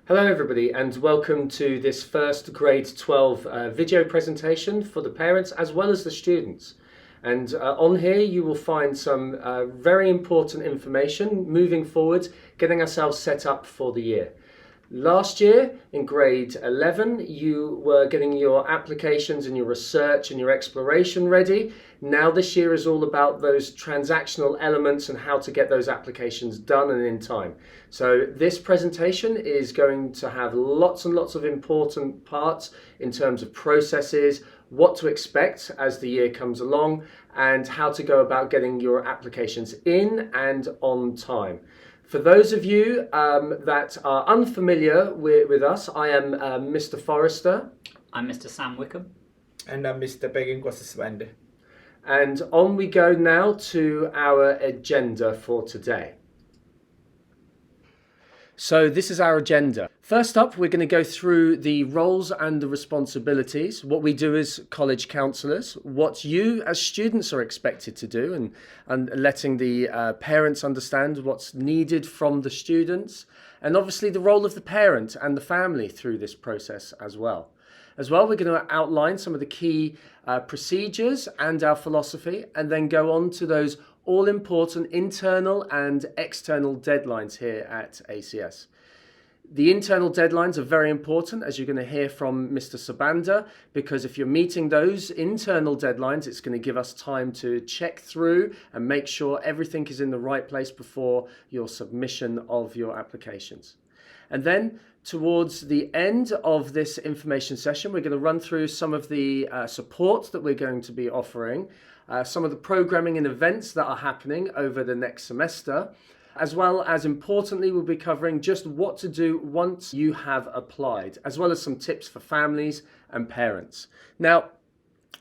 Hello everybody and welcome to this first grade 12 video presentation for the parents as well as the students. And on here you will find some very important information moving forward, getting ourselves set up for the year. Last year in grade 11 you were getting your applications and your research and your exploration ready. Now this year is all about those transactional elements and how to get those applications done and in time. So this presentation is going to have lots and lots of important parts in terms of processes, what to expect as the year comes along, and how to go about getting your applications in and on time. For those of you that are unfamiliar with us, I am Mr. Forrester. I'm Mr. Sam Wickham. And I'm Mr. Begin-Gwasiswande. And on we go now to our agenda for today. So this is our agenda. First up, we're going to go through the roles and the responsibilities, what we do as college counsellors, what you as students are expected to do, and letting the parents understand what's needed from the students, and obviously the role of the parent and the family through this process as well. As well, we're going to outline some of the key procedures and our philosophy, and then go on to those all-important internal and external deadlines here at ACS. The internal deadlines are very important, as you're going to hear from Mr. Sabanda, because if you're meeting those internal deadlines, it's going to give us time to check through and make sure everything is in the right place before your submission of your applications. And then towards the end of this information session, we're going to run through some of the support that we're going to be offering, some of the programming and events that are happening over the next semester, as well as importantly, we'll be covering just what to do once you have applied, as well as some tips for families and parents. Now,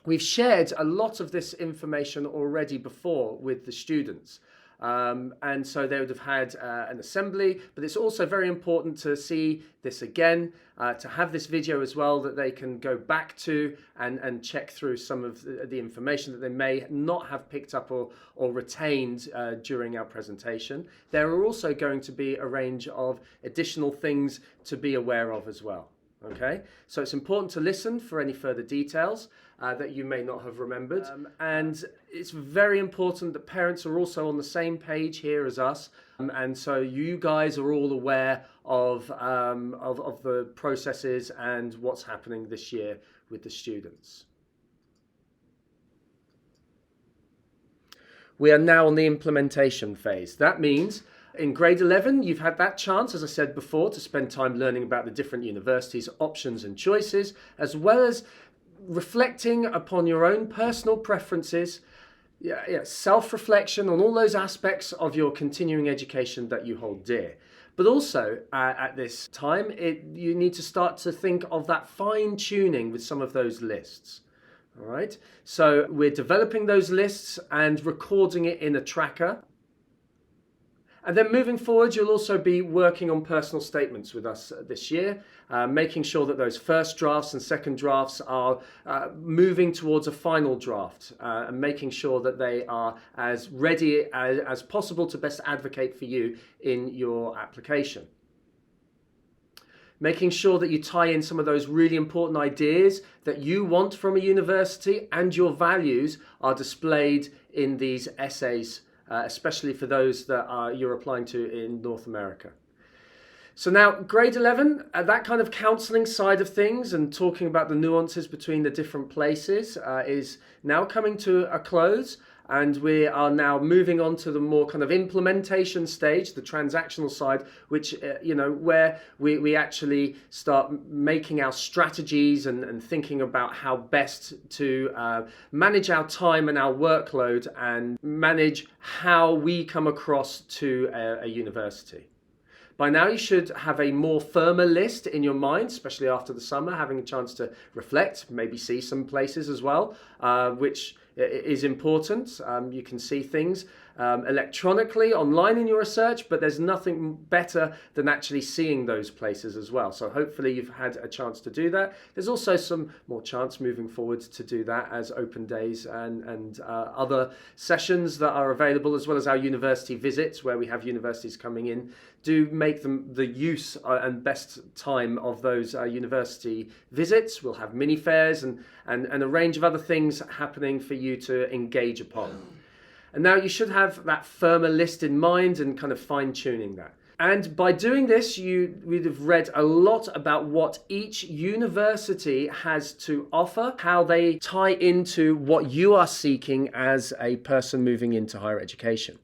we've shared a lot of this information already before with the students. And so they would have had an assembly, but it's also very important to see this again, to have this video as well that they can go back to and check through some of the information that they may not have picked up or retained during our presentation. There are also going to be a range of additional things to be aware of as well. Okay, so it's important to listen for any further details that you may not have remembered. And it's very important that parents are also on the same page here as us. And so you guys are all aware of the processes and what's happening this year with the students. We are now on the implementation phase. That means in grade 11, you've had that chance, as I said before, to spend time learning about the different universities' options and choices, as well as reflecting upon your own personal preferences, self-reflection on all those aspects of your continuing education that you hold dear. But also, at this time, you need to start to think of that fine-tuning with some of those lists. All right? So we're developing those lists and recording it in a tracker. And then moving forward, you'll also be working on personal statements with us this year, making sure that those first drafts and second drafts are moving towards a final draft, and making sure that they are as ready as possible to best advocate for you in your application. Making sure that you tie in some of those really important ideas that you want from a university and your values are displayed in these essays, especially for those that you're applying to in North America. So now, grade 11, that kind of counselling side of things and talking about the nuances between the different places is now coming to a close. And we are now moving on to the more kind of implementation stage, the transactional side, which, where we actually start making our strategies and thinking about how best to manage our time and our workload and manage how we come across to a university. By now you should have a more firmer list in your mind, especially after the summer, having a chance to reflect, maybe see some places as well, which is important. You can see things. electronically online in your research, but there's nothing better than actually seeing those places as well. So hopefully you've had a chance to do that. There's also some more chance moving forward to do that as open days and other sessions that are available, as well as our university visits where we have universities coming in. Do make them the use and best time of those university visits. We'll have mini fairs and a range of other things happening for you to engage upon. And now you should have that firmer list in mind and kind of fine-tuning that. And by doing this, you would have read a lot about what each university has to offer, how they tie into what you are seeking as a person moving into higher education.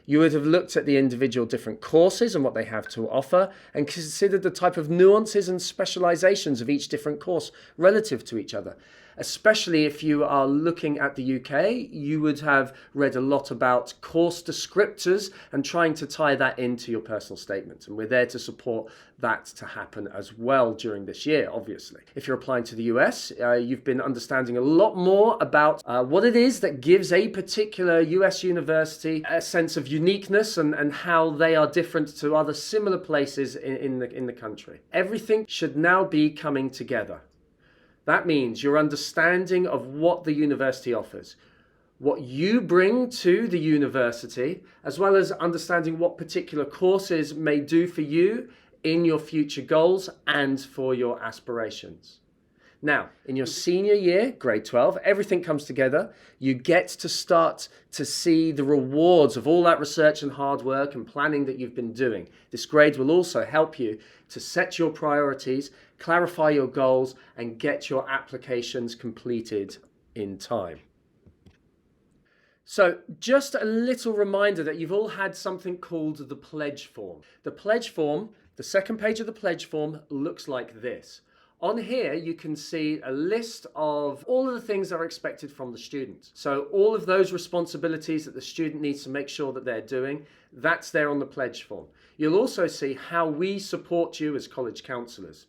You would have looked at the individual different courses and what they have to offer and considered the type of nuances and specializations of each different course relative to each other. Especially if you are looking at the UK, you would have read a lot about course descriptors and trying to tie that into your personal statement. And we're there to support that to happen as well during this year, obviously. If you're applying to the US, you've been understanding a lot more about what it is that gives a particular US university a sense of uniqueness and how they are different to other similar places in the country. Everything should now be coming together. That means your understanding of what the university offers, what you bring to the university, as well as understanding what particular courses may do for you in your future goals and for your aspirations. Now, in your senior year, grade 12, everything comes together. You get to start to see the rewards of all that research and hard work and planning that you've been doing. This grade will also help you to set your priorities, clarify your goals, and get your applications completed in time. So just a little reminder that you've all had something called the pledge form. The pledge form, the second page of the pledge form, looks like this. On here, you can see a list of all of the things that are expected from the student. So all of those responsibilities that the student needs to make sure that they're doing, that's there on the pledge form. You'll also see how we support you as college counsellors.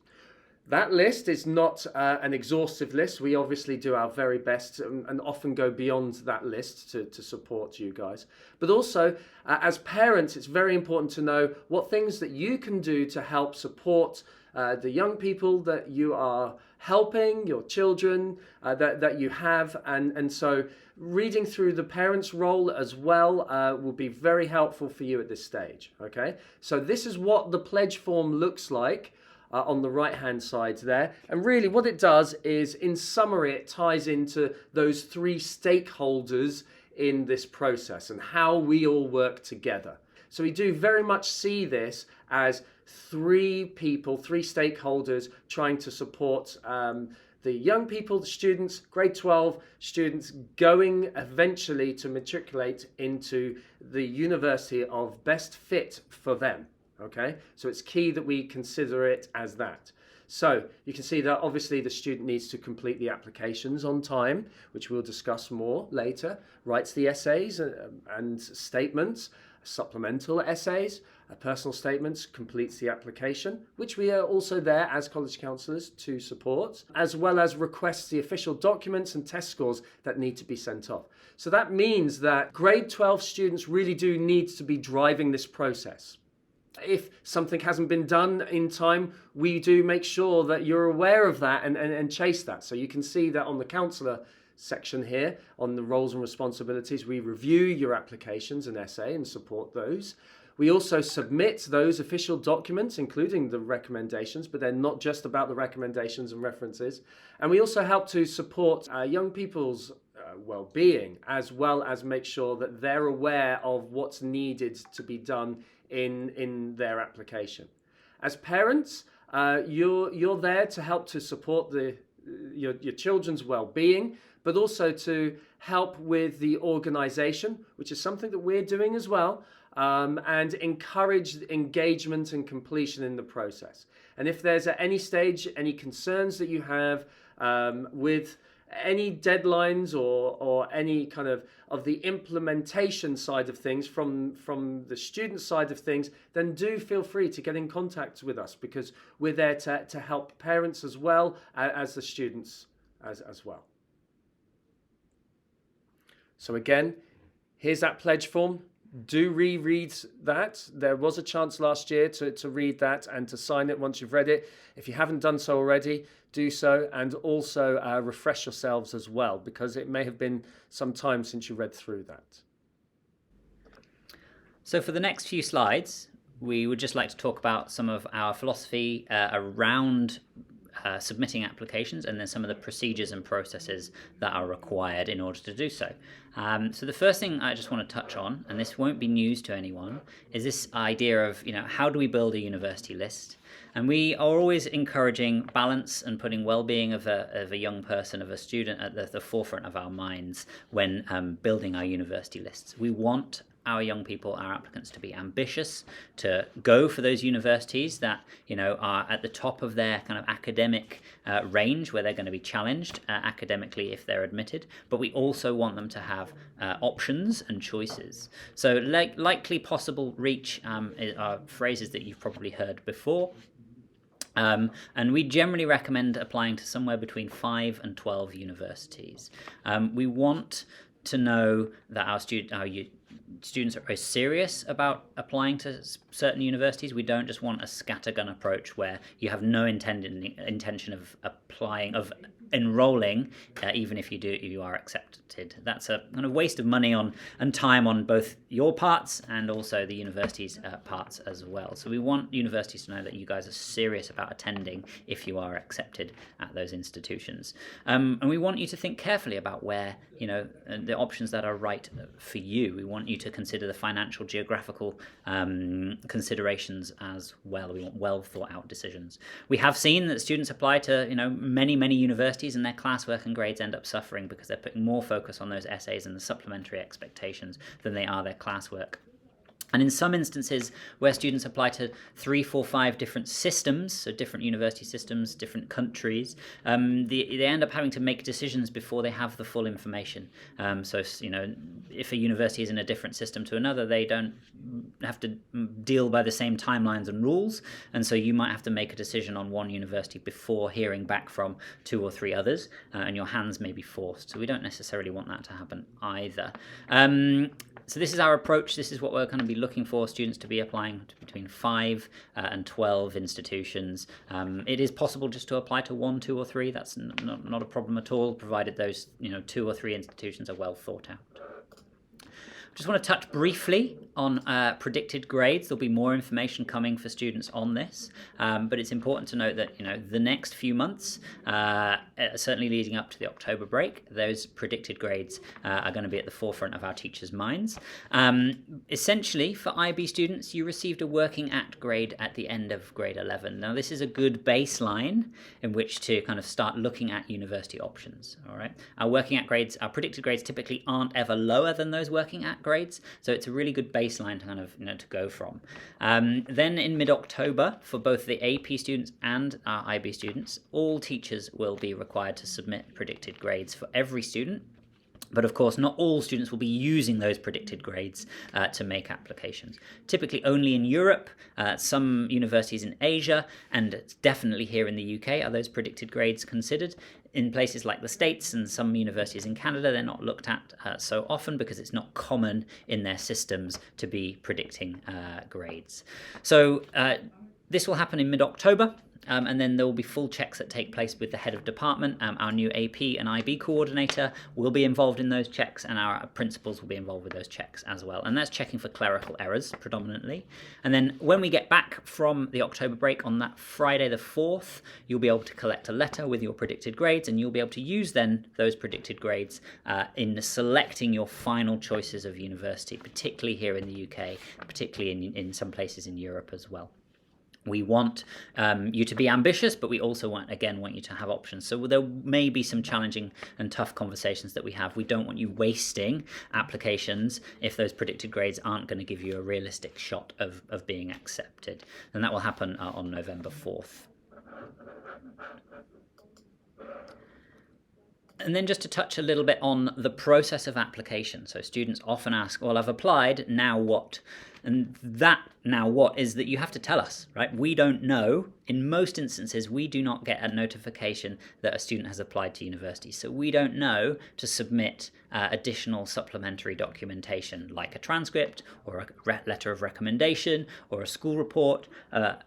That list is not an exhaustive list. We obviously do our very best and often go beyond that list to support you guys. But also, as parents, it's very important to know what things that you can do to help support the young people that you are helping, your children that you have. And so reading through the parents' role as well will be very helpful for you at this stage. Okay, so this is what the pledge form looks like. On the right-hand side there. And really what it does is, in summary, it ties into those three stakeholders in this process and how we all work together. So we do very much see this as three people, three stakeholders trying to support the young people, the students, grade 12 students going eventually to matriculate into the university of best fit for them. Okay, so it's key that we consider it as that. So you can see that obviously the student needs to complete the applications on time, which we'll discuss more later, writes the essays and statements, supplemental essays, personal statements, completes the application, which we are also there as college counsellors to support, as well as requests the official documents and test scores that need to be sent off. So that means that grade 12 students really do need to be driving this process. If something hasn't been done in time, we do make sure that you're aware of that and chase that. So you can see that on the counsellor section here, on the roles and responsibilities, we review your applications and essay and support those. We also submit those official documents, including the recommendations, but they're not just about the recommendations and references. And we also help to support young people's well-being, as well as make sure that they're aware of what's needed to be done in their application. As parents, you're there to help to support your children's well-being, but also to help with the organisation, which is something that we're doing as well, and encourage engagement and completion in the process. And if there's at any stage any concerns that you have with any deadlines or any kind of the implementation side of things from the student side of things, then do feel free to get in contact with us, because we're there to help parents as well as the students as well. So again, Here's that pledge form. Do reread that. There was a chance last year to read that and to sign it once you've read it. If you haven't done so already, do so, and also refresh yourselves as well, because it may have been some time since you read through that. So for the next few slides, we would just like to talk about some of our philosophy around submitting applications, and then some of the procedures and processes that are required in order to do so. So the first thing I just want to touch on, and this won't be news to anyone, is this idea of, how do we build a university list? And we are always encouraging balance and putting well-being of a young person, of a student, at the forefront of our minds when building our university lists. We want our young people, our applicants, to be ambitious, to go for those universities that are at the top of their kind of academic range, where they're going to be challenged academically if they're admitted. But we also want them to have options and choices. So likely, possible, reach are phrases that you've probably heard before. And we generally recommend applying to somewhere between 5 and 12 universities. We want to know that our students are very serious about applying to certain universities. We don't just want a scattergun approach where you have no intention of enrolling, even if you are accepted. That's a kind of waste of money and time on both your parts and also the university's parts as well. So we want universities to know that you guys are serious about attending if you are accepted at those institutions. And we want you to think carefully about where, the options that are right for you. We want you to consider the financial, geographical considerations as well. We want well thought out decisions. We have seen that students apply to, many universities, and their classwork and grades end up suffering because they're putting more focus on those essays and the supplementary expectations than they are their classwork. And in some instances where students apply to 3, 4, 5 different systems, so different university systems, different countries, they end up having to make decisions before they have the full information. So if a university is in a different system to another, they don't have to deal by the same timelines and rules, and so you might have to make a decision on one university before hearing back from 2 or 3 others, and your hands may be forced. So we don't necessarily want that to happen either. So this is our approach. This is what we're going to be looking for students to be applying to between 5 and 12 institutions. It is possible just to apply to 1, 2 or 3. That's not a problem at all, provided those 2 or 3 institutions are well thought out. Just want to touch briefly on predicted grades. There'll be more information coming for students on this, but it's important to note that the next few months, certainly leading up to the October break, those predicted grades are going to be at the forefront of our teachers' minds. Essentially, for IB students, you received a working at grade at the end of grade 11. Now, this is a good baseline in which to kind of start looking at university options. All right, our predicted grades typically aren't ever lower than those working at grades, so it's a really good baseline to kind of to go from. Then in mid-October, for both the AP students and our IB students, all teachers will be required to submit predicted grades for every student. But of course, not all students will be using those predicted grades to make applications. Typically only in Europe, some universities in Asia, and definitely here in the UK are those predicted grades considered. In places like the States and some universities in Canada, they're not looked at so often because it's not common in their systems to be predicting grades. So this will happen in mid-October. And then there will be full checks that take place with the head of department. Our new AP and IB coordinator will be involved in those checks, and our principals will be involved with those checks as well. And that's checking for clerical errors predominantly. And then when we get back from the October break on that Friday the 4th, you'll be able to collect a letter with your predicted grades, and you'll be able to use then those predicted grades in selecting your final choices of university, particularly here in the UK, particularly in some places in Europe as well. We want you to be ambitious, but we also want you to have options. So there may be some challenging and tough conversations that we have. We don't want you wasting applications if those predicted grades aren't going to give you a realistic shot of being accepted. And that will happen on November 4th. And then just to touch a little bit on the process of application. So students often ask, well, I've applied, now what? And that now what is that you have to tell us, right? We don't know. In most instances, we do not get a notification that a student has applied to university. So we don't know to submit additional supplementary documentation like a transcript or a letter of recommendation or a school report,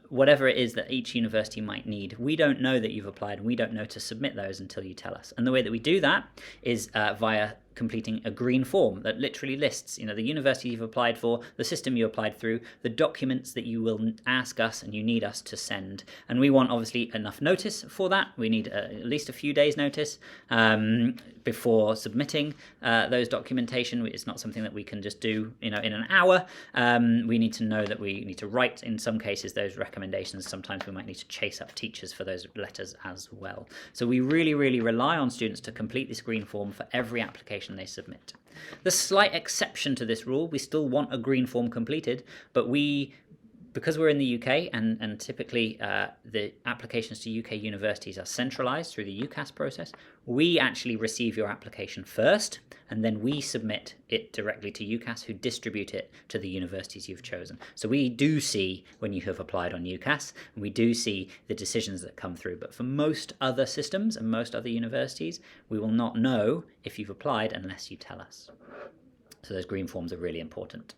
whatever it is that each university might need. We don't know that you've applied, and we don't know to submit those until you tell us. And the way that we do that is via completing a green form that literally lists, the university you've applied for, the system you applied through, the documents that you will ask us and you need us to send. And we want obviously enough notice for that. We need at least a few days notice before submitting those documentation. It's not something that we can just do in an hour. We need to know that we need to write, in some cases, those recommendations. Sometimes we might need to chase up teachers for those letters as well. So we really, really rely on students to complete this green form for every application they submit. The slight exception to this rule, we still want a green form completed, but because we're in the UK and typically the applications to UK universities are centralised through the UCAS process, we actually receive your application first, and then we submit it directly to UCAS, who distribute it to the universities you've chosen. So we do see when you have applied on UCAS, and we do see the decisions that come through. But for most other systems and most other universities, we will not know if you've applied unless you tell us. So those green forms are really important.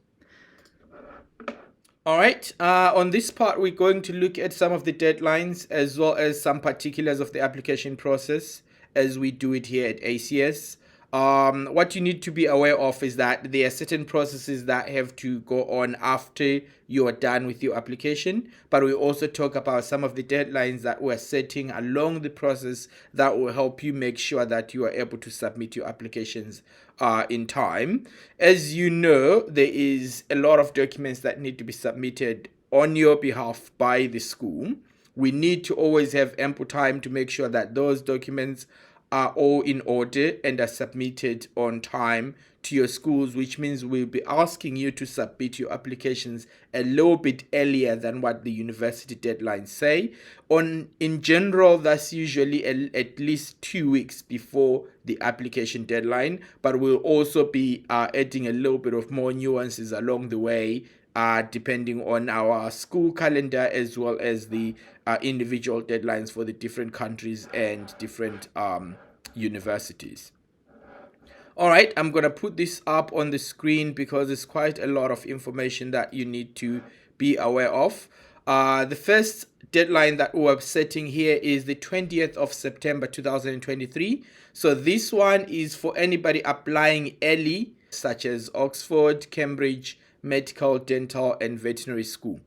All right. On this part, we're going to look at some of the deadlines as well as some particulars of the application process as we do it here at ACS. What you need to be aware of is that there are certain processes that have to go on after you are done with your application, but we also talk about some of the deadlines that we're setting along the process that will help you make sure that you are able to submit your applications in time. As you know, there is a lot of documents that need to be submitted on your behalf by the school. We need to always have ample time to make sure that those documents are all in order and are submitted on time to your schools, which means we'll be asking you to submit your applications a little bit earlier than what the university deadlines say. In general, that's usually at least 2 weeks before the application deadline, but we'll also be adding a little bit of more nuances along the way, depending on our school calendar as well as the individual deadlines for the different countries and different universities. All right, I'm going to put this up on the screen because it's quite a lot of information that you need to be aware of. The first deadline that we're setting here is the 20th of September 2023. So this one is for anybody applying early, such as Oxford, Cambridge, Medical, Dental, and Veterinary School.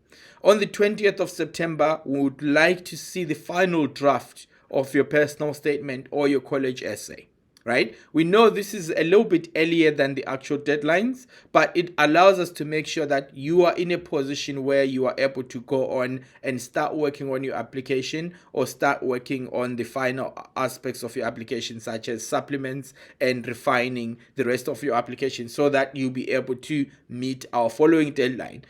On the 20th of September, we would like to see the final draft of your personal statement or your college essay, right? We know this is a little bit earlier than the actual deadlines, but it allows us to make sure that you are in a position where you are able to go on and start working on your application or start working on the final aspects of your application, such as supplements and refining the rest of your application so that you'll be able to meet our following deadline.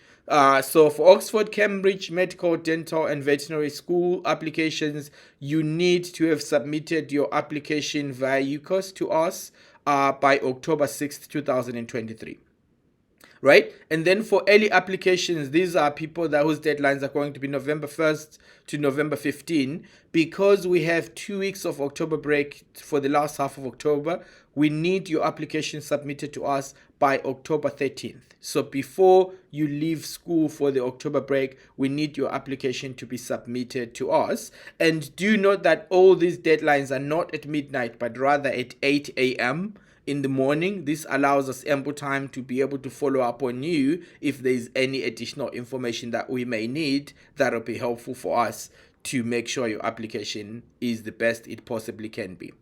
So for Oxford, Cambridge, Medical, Dental, and Veterinary School applications, you need to have submitted your application via UCAS to us by October 6th, 2023. Right? And then for early applications, these are people whose deadlines are going to be November 1st to November 15. Because we have 2 weeks of October break for the last half of October, we need your application submitted to us by October 13th. So before you leave school for the October break, we need your application to be submitted to us. And do note that all these deadlines are not at midnight, but rather at 8 a.m. in the morning. This allows us ample time to be able to follow up on you if there's any additional information that we may need that will be helpful for us to make sure your application is the best it possibly can be.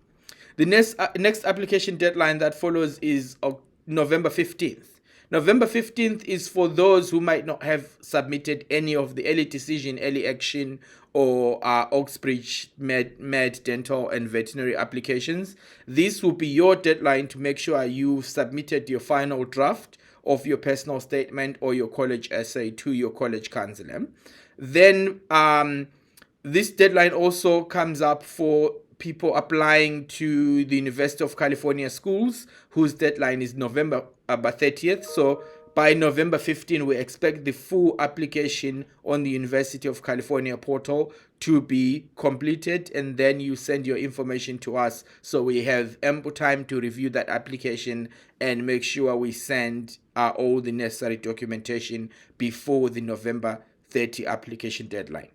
The next application deadline that follows is November 15th. November 15th is for those who might not have submitted any of the early decision, early action, or Oxbridge Med, Dental, and Veterinary applications. This will be your deadline to make sure you've submitted your final draft of your personal statement or your college essay to your college counselor. Then this deadline also comes up for people applying to the University of California schools, whose deadline is November 30th. So By November 15, we expect the full application on the University of California portal to be completed, and then you send your information to us so we have ample time to review that application and make sure we send all the necessary documentation before the November 30 application deadline.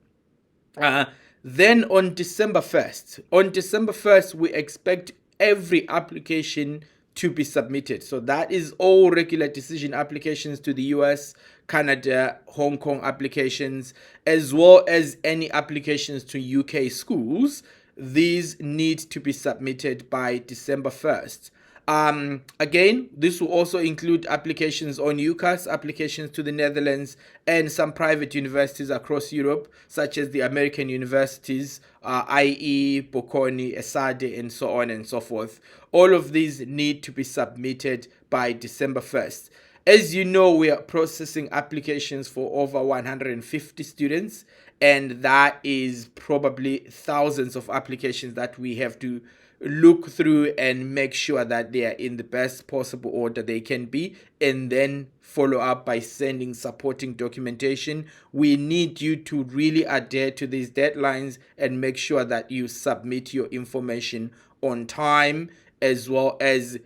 Then on December 1st, we expect every application to be submitted. So that is all regular decision applications to the US, Canada, Hong Kong applications, as well as any applications to UK schools. These need to be submitted by December 1st. Again, this will also include applications on UCAS, applications to the Netherlands, and some private universities across Europe, such as the American universities, IE, Bocconi, ESADE, and so on and so forth. All of these need to be submitted by December 1st. As you know, we are processing applications for over 150 students, and that is probably thousands of applications that we have to look through and make sure that they are in the best possible order they can be, and then follow up by sending supporting documentation. We need you to really adhere to these deadlines and make sure that you submit your information on time, as well as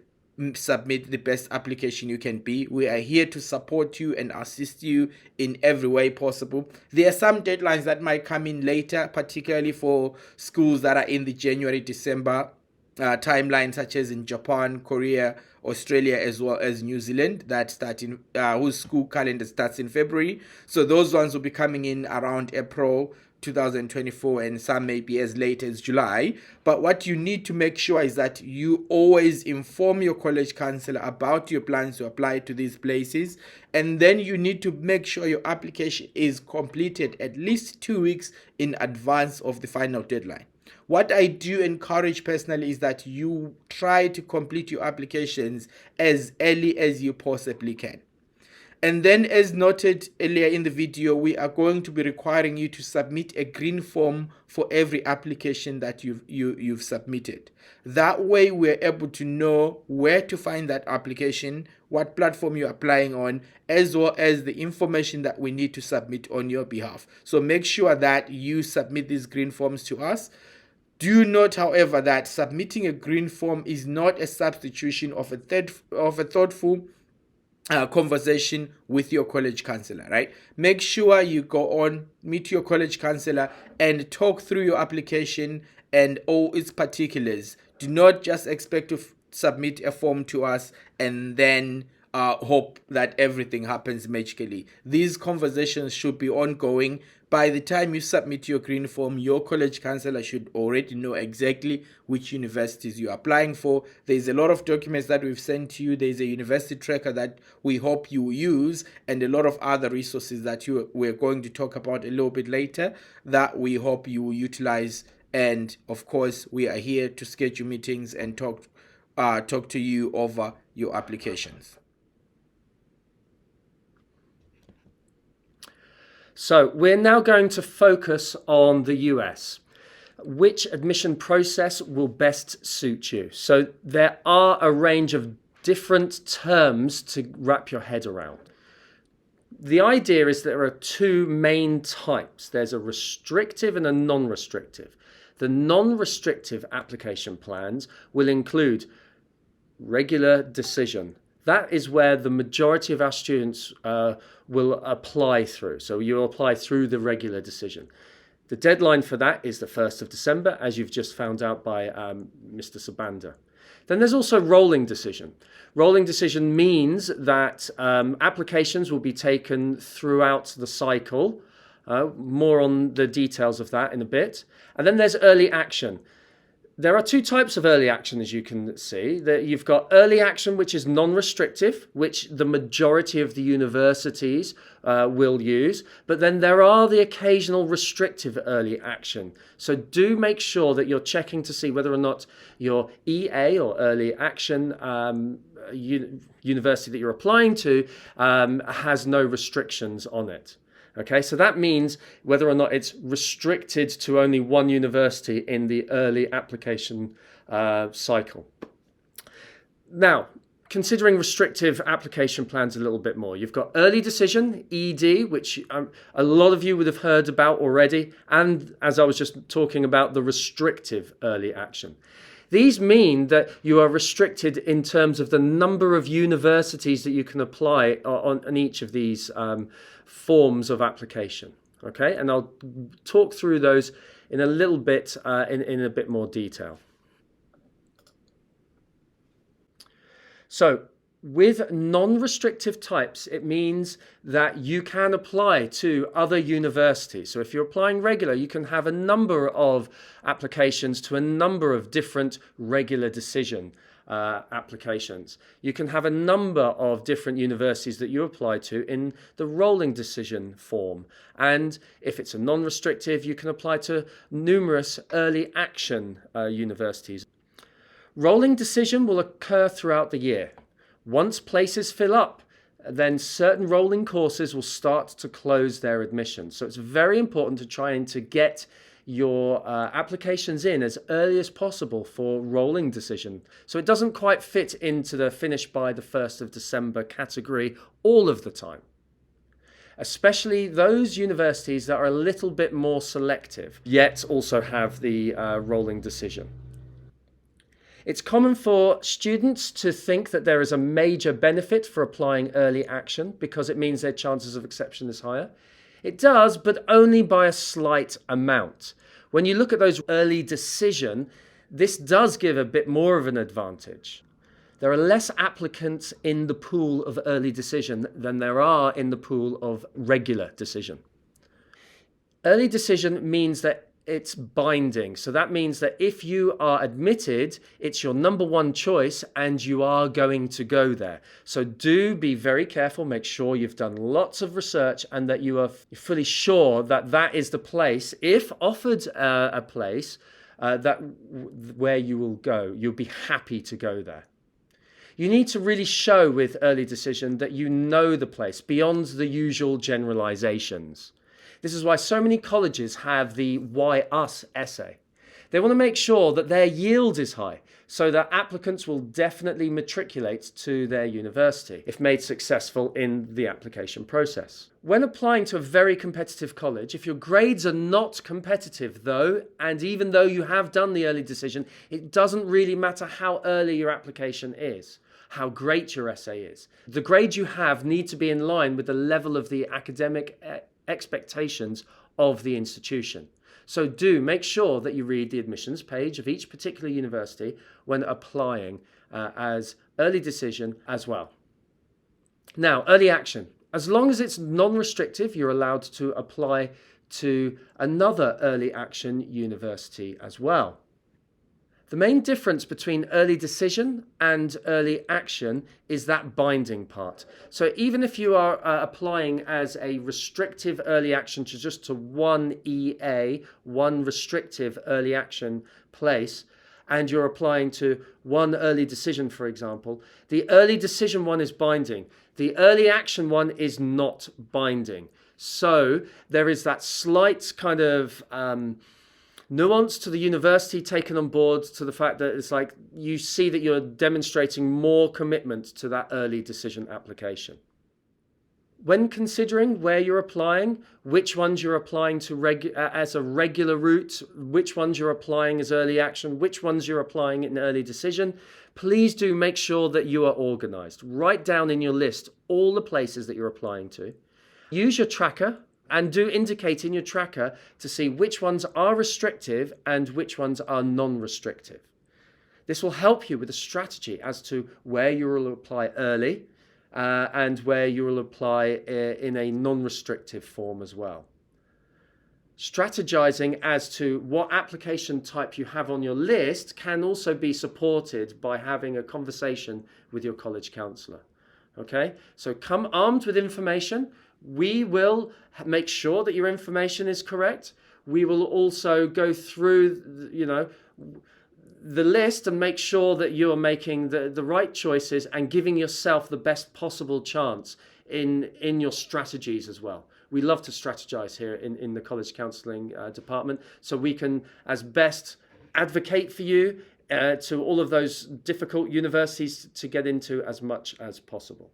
submit the best application you can be. We are here to support you and assist you in every way possible. There are some deadlines that might come in later, particularly for schools that are in the January-December timeline, such as in Japan, Korea, Australia, as well as New Zealand, that start in whose school calendar starts in February. So those ones will be coming in around April 2024, and some may be as late as July. But what you need to make sure is that you always inform your college counselor about your plans to apply to these places, and then you need to make sure your application is completed at least 2 weeks in advance of the final deadline. What I do encourage personally is that you try to complete your applications as early as you possibly can. And then, as noted earlier in the video, we are going to be requiring you to submit a green form for every application that you've submitted. That way, we're able to know where to find that application, what platform you're applying on, as well as the information that we need to submit on your behalf. So make sure that you submit these green forms to us. Do note, however, that submitting a green form is not a substitution of a thoughtful conversation with your college counselor, right? Make sure you go on, meet your college counselor, and talk through your application and all its particulars. Do not just expect to submit a form to us and then hope that everything happens magically. These conversations should be ongoing. By the time you submit your green form, your college counselor should already know exactly which universities you're applying for. There's a lot of documents that we've sent to you. There's a university tracker that we hope you use, and a lot of other resources that we're going to talk about a little bit later that we hope you will utilize. And of course, we are here to schedule meetings and talk to you over your applications. So we're now going to focus on the US. Which admission process will best suit you? So there are a range of different terms to wrap your head around. The idea is there are two main types. There's a restrictive and a non-restrictive. The non-restrictive application plans will include regular decision. That is where the majority of our students will apply through. So you'll apply through the regular decision. The deadline for that is the 1st of December, as you've just found out by Mr. Sabanda. Then there's also rolling decision. Rolling decision means that applications will be taken throughout the cycle. More on the details of that in a bit. And then there's early action. There are two types of early action, as you can see. That you've got early action, which is non-restrictive, which the majority of the universities will use. But then there are the occasional restrictive early action. So do make sure that you're checking to see whether or not your EA or early action university that you're applying to has no restrictions on it. Okay, so that means whether or not it's restricted to only one university in the early application cycle. Now, considering restrictive application plans a little bit more. You've got early decision, ED, which a lot of you would have heard about already, and as I was just talking about, the restrictive early action. These mean that you are restricted in terms of the number of universities that you can apply on each of these forms of application. Okay, and I'll talk through those in a little bit in a bit more detail. So with non-restrictive types, it means that you can apply to other universities. So if you're applying regular, you can have a number of applications to a number of different regular decision applications. You can have a number of different universities that you apply to in the rolling decision form. And if it's a non-restrictive, you can apply to numerous early action universities. Rolling decision will occur throughout the year. Once places fill up, then certain rolling courses will start to close their admissions. So it's very important to try and to get your applications in as early as possible for rolling decision. So it doesn't quite fit into the finish by the 1st of December category all of the time. Especially those universities that are a little bit more selective, yet also have the rolling decision. It's common for students to think that there is a major benefit for applying early action because it means their chances of acceptance is higher. It does, but only by a slight amount. When you look at those early decision, this does give a bit more of an advantage. There are less applicants in the pool of early decision than there are in the pool of regular decision. Early decision means that it's binding. So that means that if you are admitted, it's your number one choice and you are going to go there. So do be very careful, make sure you've done lots of research and that you are fully sure that that is the place, if offered a place, where you will go. You'll be happy to go there. You need to really show with early decision that you know the place beyond the usual generalizations. This is why so many colleges have the Why Us essay. They want to make sure that their yield is high so that applicants will definitely matriculate to their university if made successful in the application process. When applying to a very competitive college, if your grades are not competitive though, and even though you have done the early decision, it doesn't really matter how early your application is, how great your essay is. The grades you have need to be in line with the level of the academic expectations of the institution. So do make sure that you read the admissions page of each particular university when applying as early decision as well. Now, early action. As long as it's non-restrictive, you're allowed to apply to another early action university as well. The main difference between early decision and early action is that binding part. So even if you are applying as a restrictive early action to one EA, one restrictive early action place, and you're applying to one early decision, for example, the early decision one is binding. The early action one is not binding. So there is that slight kind of nuance to the university taken on board to the fact that it's like you see that you're demonstrating more commitment to that early decision application. When considering where you're applying, which ones you're applying to as a regular route, which ones you're applying as early action, which ones you're applying in early decision, please do make sure that you are organized. Write down in your list all the places that you're applying to. Use your tracker and do indicate in your tracker to see which ones are restrictive and which ones are non-restrictive. This will help you with a strategy as to where you will apply early and where you will apply in a non-restrictive form as well. Strategizing as to what application type you have on your list can also be supported by having a conversation with your college counsellor. Okay, so come armed with information. We will make sure that your information is correct. We will also go through, the list and make sure that you are making the right choices and giving yourself the best possible chance in your strategies as well. We love to strategize here in the college counselling department, so we can as best advocate for you to all of those difficult universities to get into as much as possible.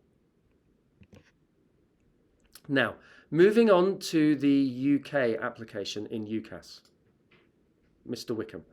Now, moving on to the UK application in UCAS. Mr. Wickham.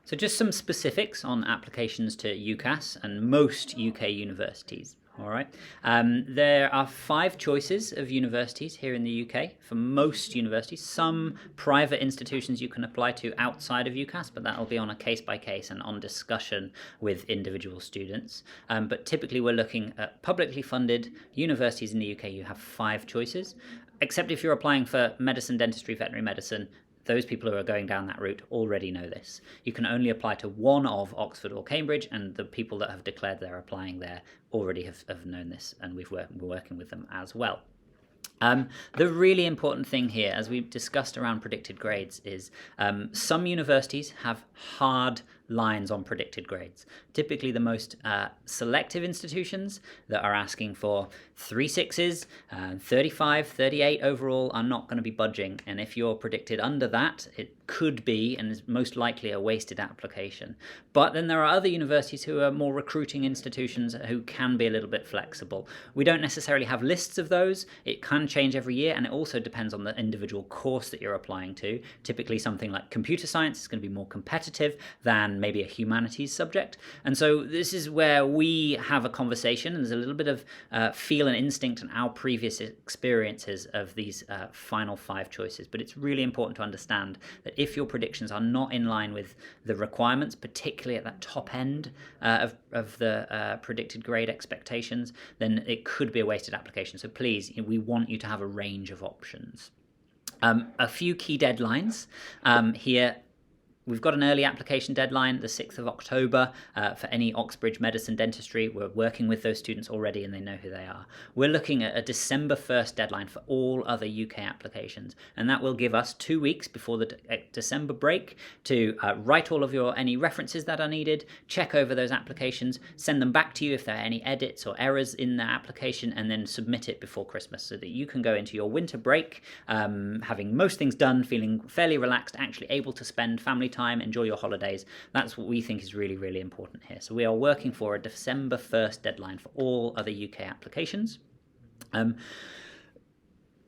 So just some specifics on applications to UCAS and most UK universities. All right. There are 5 choices of universities here in the UK for most universities. Some private institutions you can apply to outside of UCAS, but that will be on a case-by-case and on discussion with individual students. But typically we're looking at publicly funded universities in the UK. You have 5 choices, except if you're applying for medicine, dentistry, veterinary medicine. Those people who are going down that route already know this. You can only apply to one of Oxford or Cambridge, and the people that have declared they're applying there already have known this, and we're working with them as well. The really important thing here, as we've discussed around predicted grades, is some universities have hard lines on predicted grades. Typically the most selective institutions that are asking for 3 6s, 35, 38 overall are not going to be budging. And if you're predicted under that, it could be, and is most likely, a wasted application. But then there are other universities who are more recruiting institutions who can be a little bit flexible. We don't necessarily have lists of those. It can change every year, and it also depends on the individual course that you're applying to. Typically something like computer science is going to be more competitive than maybe a humanities subject. And so this is where we have a conversation, and there's a little bit of feel and instinct and our previous experiences of these final 5 choices. But it's really important to understand that if your predictions are not in line with the requirements, particularly at that top end of the predicted grade expectations, then it could be a wasted application. So please, we want you to have a range of options. A few key deadlines here. We've got an early application deadline, the 6th of October, for any Oxbridge Medicine Dentistry. We're working with those students already and they know who they are. We're looking at a December 1st deadline for all other UK applications, and that will give us 2 weeks before the December break to write all of any references that are needed, check over those applications, send them back to you if there are any edits or errors in the application, and then submit it before Christmas so that you can go into your winter break having most things done, feeling fairly relaxed, actually able to spend family time, enjoy your holidays. That's what we think is really, really important here. So we are working for a December 1st deadline for all other UK applications.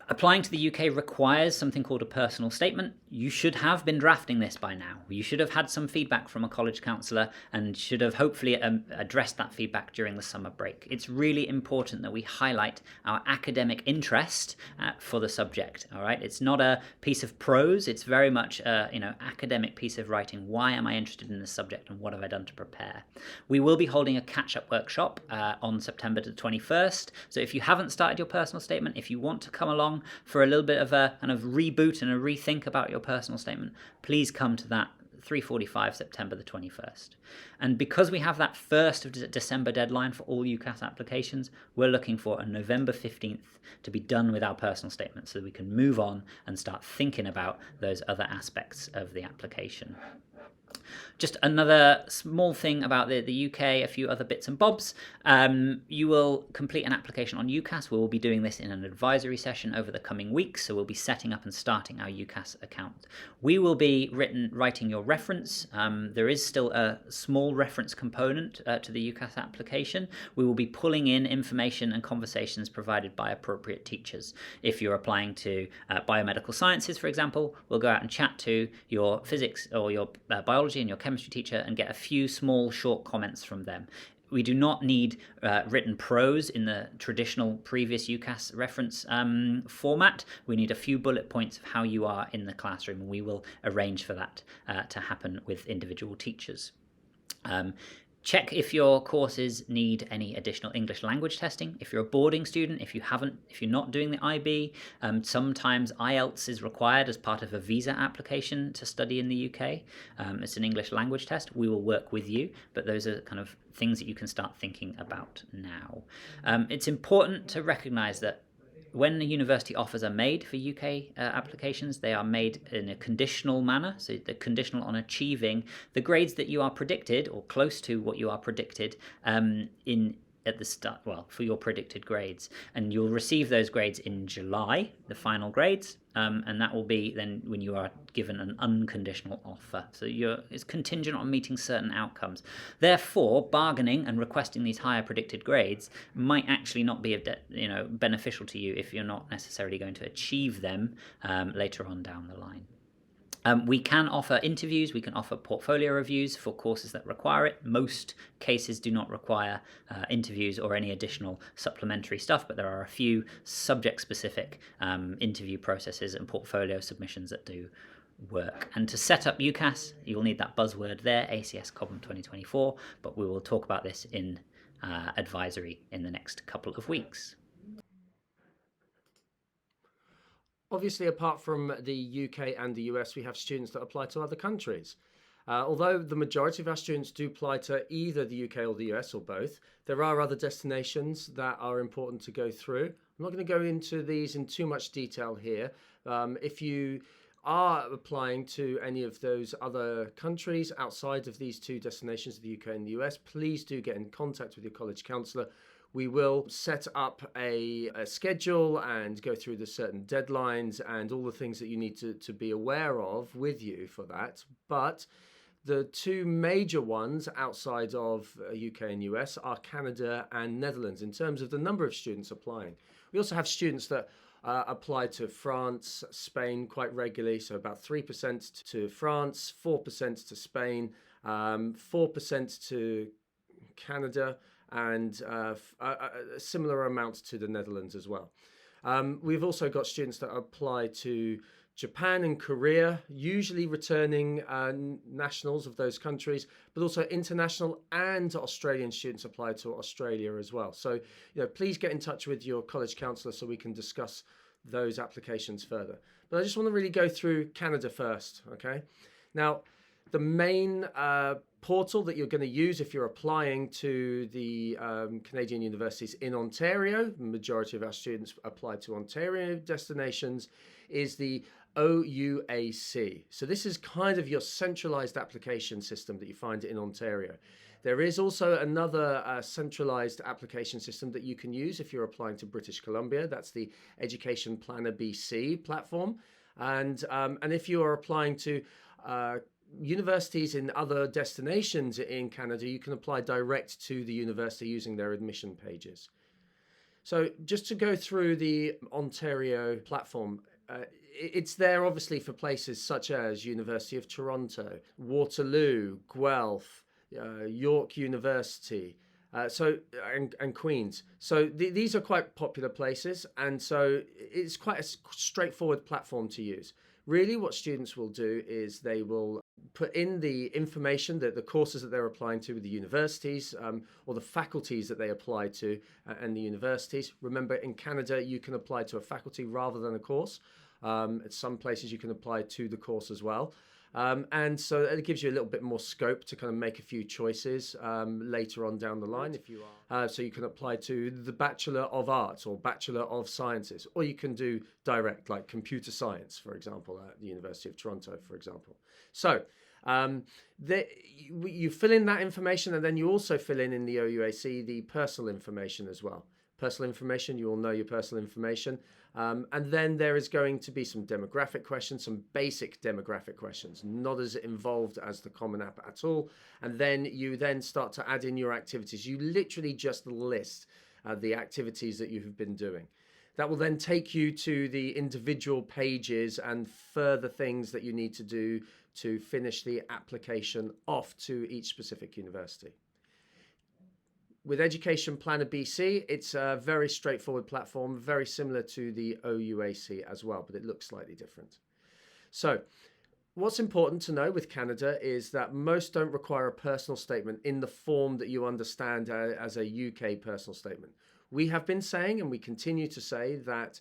Applying to the UK requires something called a personal statement. You should have been drafting this by now. You should have had some feedback from a college counsellor and should have hopefully addressed that feedback during the summer break. It's really important that we highlight our academic interest for the subject. All right, it's not a piece of prose. It's very much academic piece of writing. Why am I interested in this subject and what have I done to prepare? We will be holding a catch-up workshop on September the 21st. So if you haven't started your personal statement, if you want to come along for a little bit of a kind of reboot and a rethink about your personal statement, please come to that 3:45 September the 21st. And because we have that 1st of December deadline for all UCAS applications, we're looking for a November 15th to be done with our personal statement so that we can move on and start thinking about those other aspects of the application. Just another small thing about the UK, a few other bits and bobs. You will complete an application on UCAS. We will be doing this in an advisory session over the coming weeks, so we'll be setting up and starting our UCAS account. We will be writing your reference. There is still a small reference component to the UCAS application. We will be pulling in information and conversations provided by appropriate teachers. If you're applying to biomedical sciences, for example, we'll go out and chat to your physics or your biology and your chemistry teacher and get a few small short comments from them. We do not need written prose in the traditional previous UCAS reference format. We need a few bullet points of how you are in the classroom, and we will arrange for that to happen with individual teachers. Check if your courses need any additional English language testing. If you're a boarding student, if you're not doing the IB, sometimes IELTS is required as part of a visa application to study in the UK. It's an English language test. We will work with you, but those are kind of things that you can start thinking about now. It's important to recognise that when the university offers are made for UK applications, they are made in a conditional manner. So they're conditional on achieving the grades that you are predicted or close to what you are predicted in at the start, well, for your predicted grades, and you'll receive those grades in July, the final grades, and that will be then when you are given an unconditional offer. So it's contingent on meeting certain outcomes. Therefore, bargaining and requesting these higher predicted grades might actually not be beneficial to you if you're not necessarily going to achieve them later on down the line. We can offer interviews, we can offer portfolio reviews for courses that require it. Most cases do not require interviews or any additional supplementary stuff, but there are a few subject-specific interview processes and portfolio submissions that do work. And to set up UCAS, you'll need that buzzword there, ACS COBM 2024, but we will talk about this in advisory in the next couple of weeks. Obviously, apart from the UK and the US, we have students that apply to other countries. Although the majority of our students do apply to either the UK or the US or both, there are other destinations that are important to go through. I'm not going to go into these in too much detail here. If you are applying to any of those other countries outside of these two destinations, the UK and the US, please do get in contact with your college counsellor. We will set up a schedule and go through the certain deadlines and all the things that you need to be aware of with you for that. But the two major ones outside of UK and US are Canada and Netherlands in terms of the number of students applying. We also have students that apply to France, Spain quite regularly, so about 3% to France, 4% to Spain, 4% to Canada, and a similar amount to the Netherlands as well. We've also got students that apply to Japan and Korea, usually returning nationals of those countries, but also international and Australian students apply to Australia as well. So, please get in touch with your college counsellor so we can discuss those applications further. But I just want to really go through Canada first, okay? Now, the main portal that you're going to use if you're applying to the Canadian universities in Ontario, the majority of our students apply to Ontario destinations, is the OUAC. So this is kind of your centralized application system that you find in Ontario. There is also another centralized application system that you can use if you're applying to British Columbia. That's the Education Planner BC platform. And if you are applying to universities in other destinations in Canada, you can apply direct to the university using their admission pages. So just to go through the Ontario platform, it's there obviously for places such as University of Toronto, Waterloo, Guelph, York University, and Queen's. So these are quite popular places, and so it's quite a straightforward platform to use. Really, what students will do is they will put in the information, that the courses that they're applying to with the universities, or the faculties that they apply to and the universities. Remember, in Canada, you can apply to a faculty rather than a course. At some places, you can apply to the course as well. And so it gives you a little bit more scope to kind of make a few choices later on down the line if you are. So you can apply to the Bachelor of Arts or Bachelor of Sciences, or you can do direct, like computer science, for example, at the University of Toronto, for example. So you fill in that information, and then you also fill in the OUAC the personal information as well. Personal information, you all know your personal information. And then there is going to be some demographic questions, some basic demographic questions, not as involved as the Common App at all. And then you start to add in your activities. You literally just list the activities that you have been doing. That will then take you to the individual pages and further things that you need to do to finish the application off to each specific university. With Education Planner BC, it's a very straightforward platform, very similar to the OUAC as well, but it looks slightly different. So what's important to know with Canada is that most don't require a personal statement in the form that you understand as a UK personal statement. We have been saying, and we continue to say, that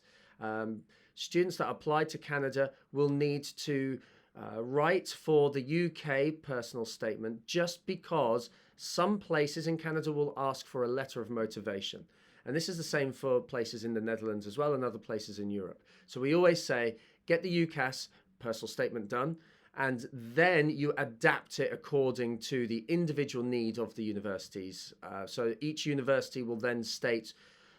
students that apply to Canada will need to write for the UK personal statement, just because some places in Canada will ask for a letter of motivation. And this is the same for places in the Netherlands as well, and other places in Europe. So we always say, get the UCAS personal statement done, and then you adapt it according to the individual need of the universities. So each university will then state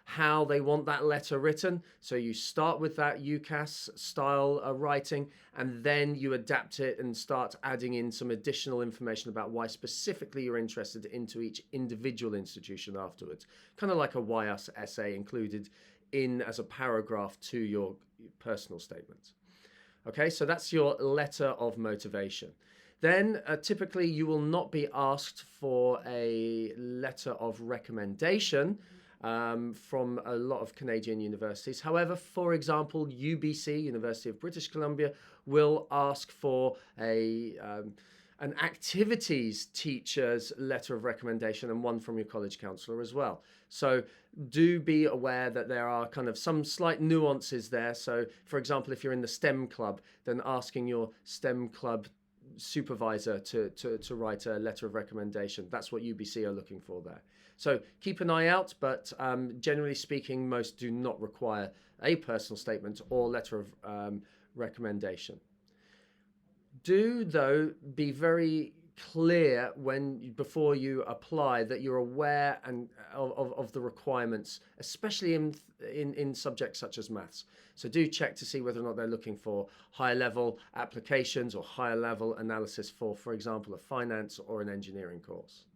how they want that letter written. So you start with that UCAS style writing, and then you adapt it and start adding in some additional information about why specifically you're interested into each individual institution afterwards. Kind of like a why us essay included in as a paragraph to your personal statement. Okay, so that's your letter of motivation. Then typically you will not be asked for a letter of recommendation from a lot of Canadian universities. However, for example, UBC, University of British Columbia, will ask for an activities teacher's letter of recommendation and one from your college counsellor as well. So do be aware that there are kind of some slight nuances there. So for example, if you're in the STEM club, then asking your STEM club supervisor to write a letter of recommendation. That's what UBC are looking for there. So keep an eye out, but generally speaking, most do not require a personal statement or letter of recommendation. Do, though, be very clear before you apply that you're aware of the requirements, especially in subjects such as maths. So do check to see whether or not they're looking for higher level applications or higher level analysis for example, a finance or an engineering course.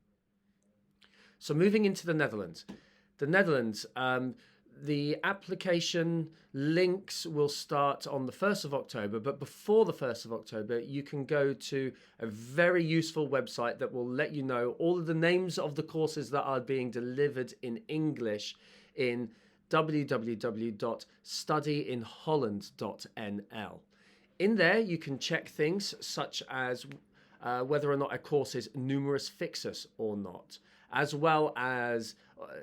So moving into the Netherlands. The Netherlands, the application links will start on the 1st of October, but before the 1st of October, you can go to a very useful website that will let you know all of the names of the courses that are being delivered in English in www.studyinholland.nl. In there, you can check things such as whether or not a course is numerus fixus or not, as well as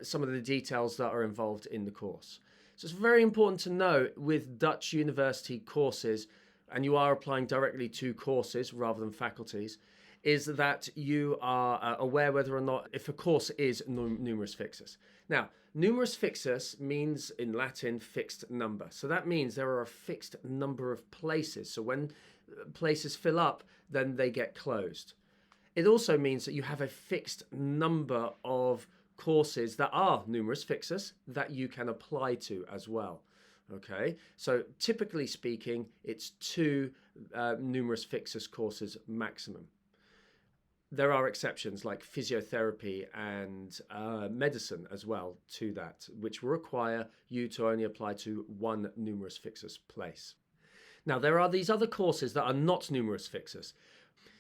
some of the details that are involved in the course. So it's very important to know with Dutch university courses, and you are applying directly to courses rather than faculties, is that you are aware whether or not if a course is numerus fixus. Now, numerus fixus means in Latin fixed number. So that means there are a fixed number of places. So when places fill up, then they get closed. It also means that you have a fixed number of courses that are numerus fixus that you can apply to as well. Okay, so typically speaking, it's 2 numerus fixus courses maximum. There are exceptions like physiotherapy and medicine as well to that, which will require you to only apply to 1 numerus fixus place. Now, there are these other courses that are not numerus fixus.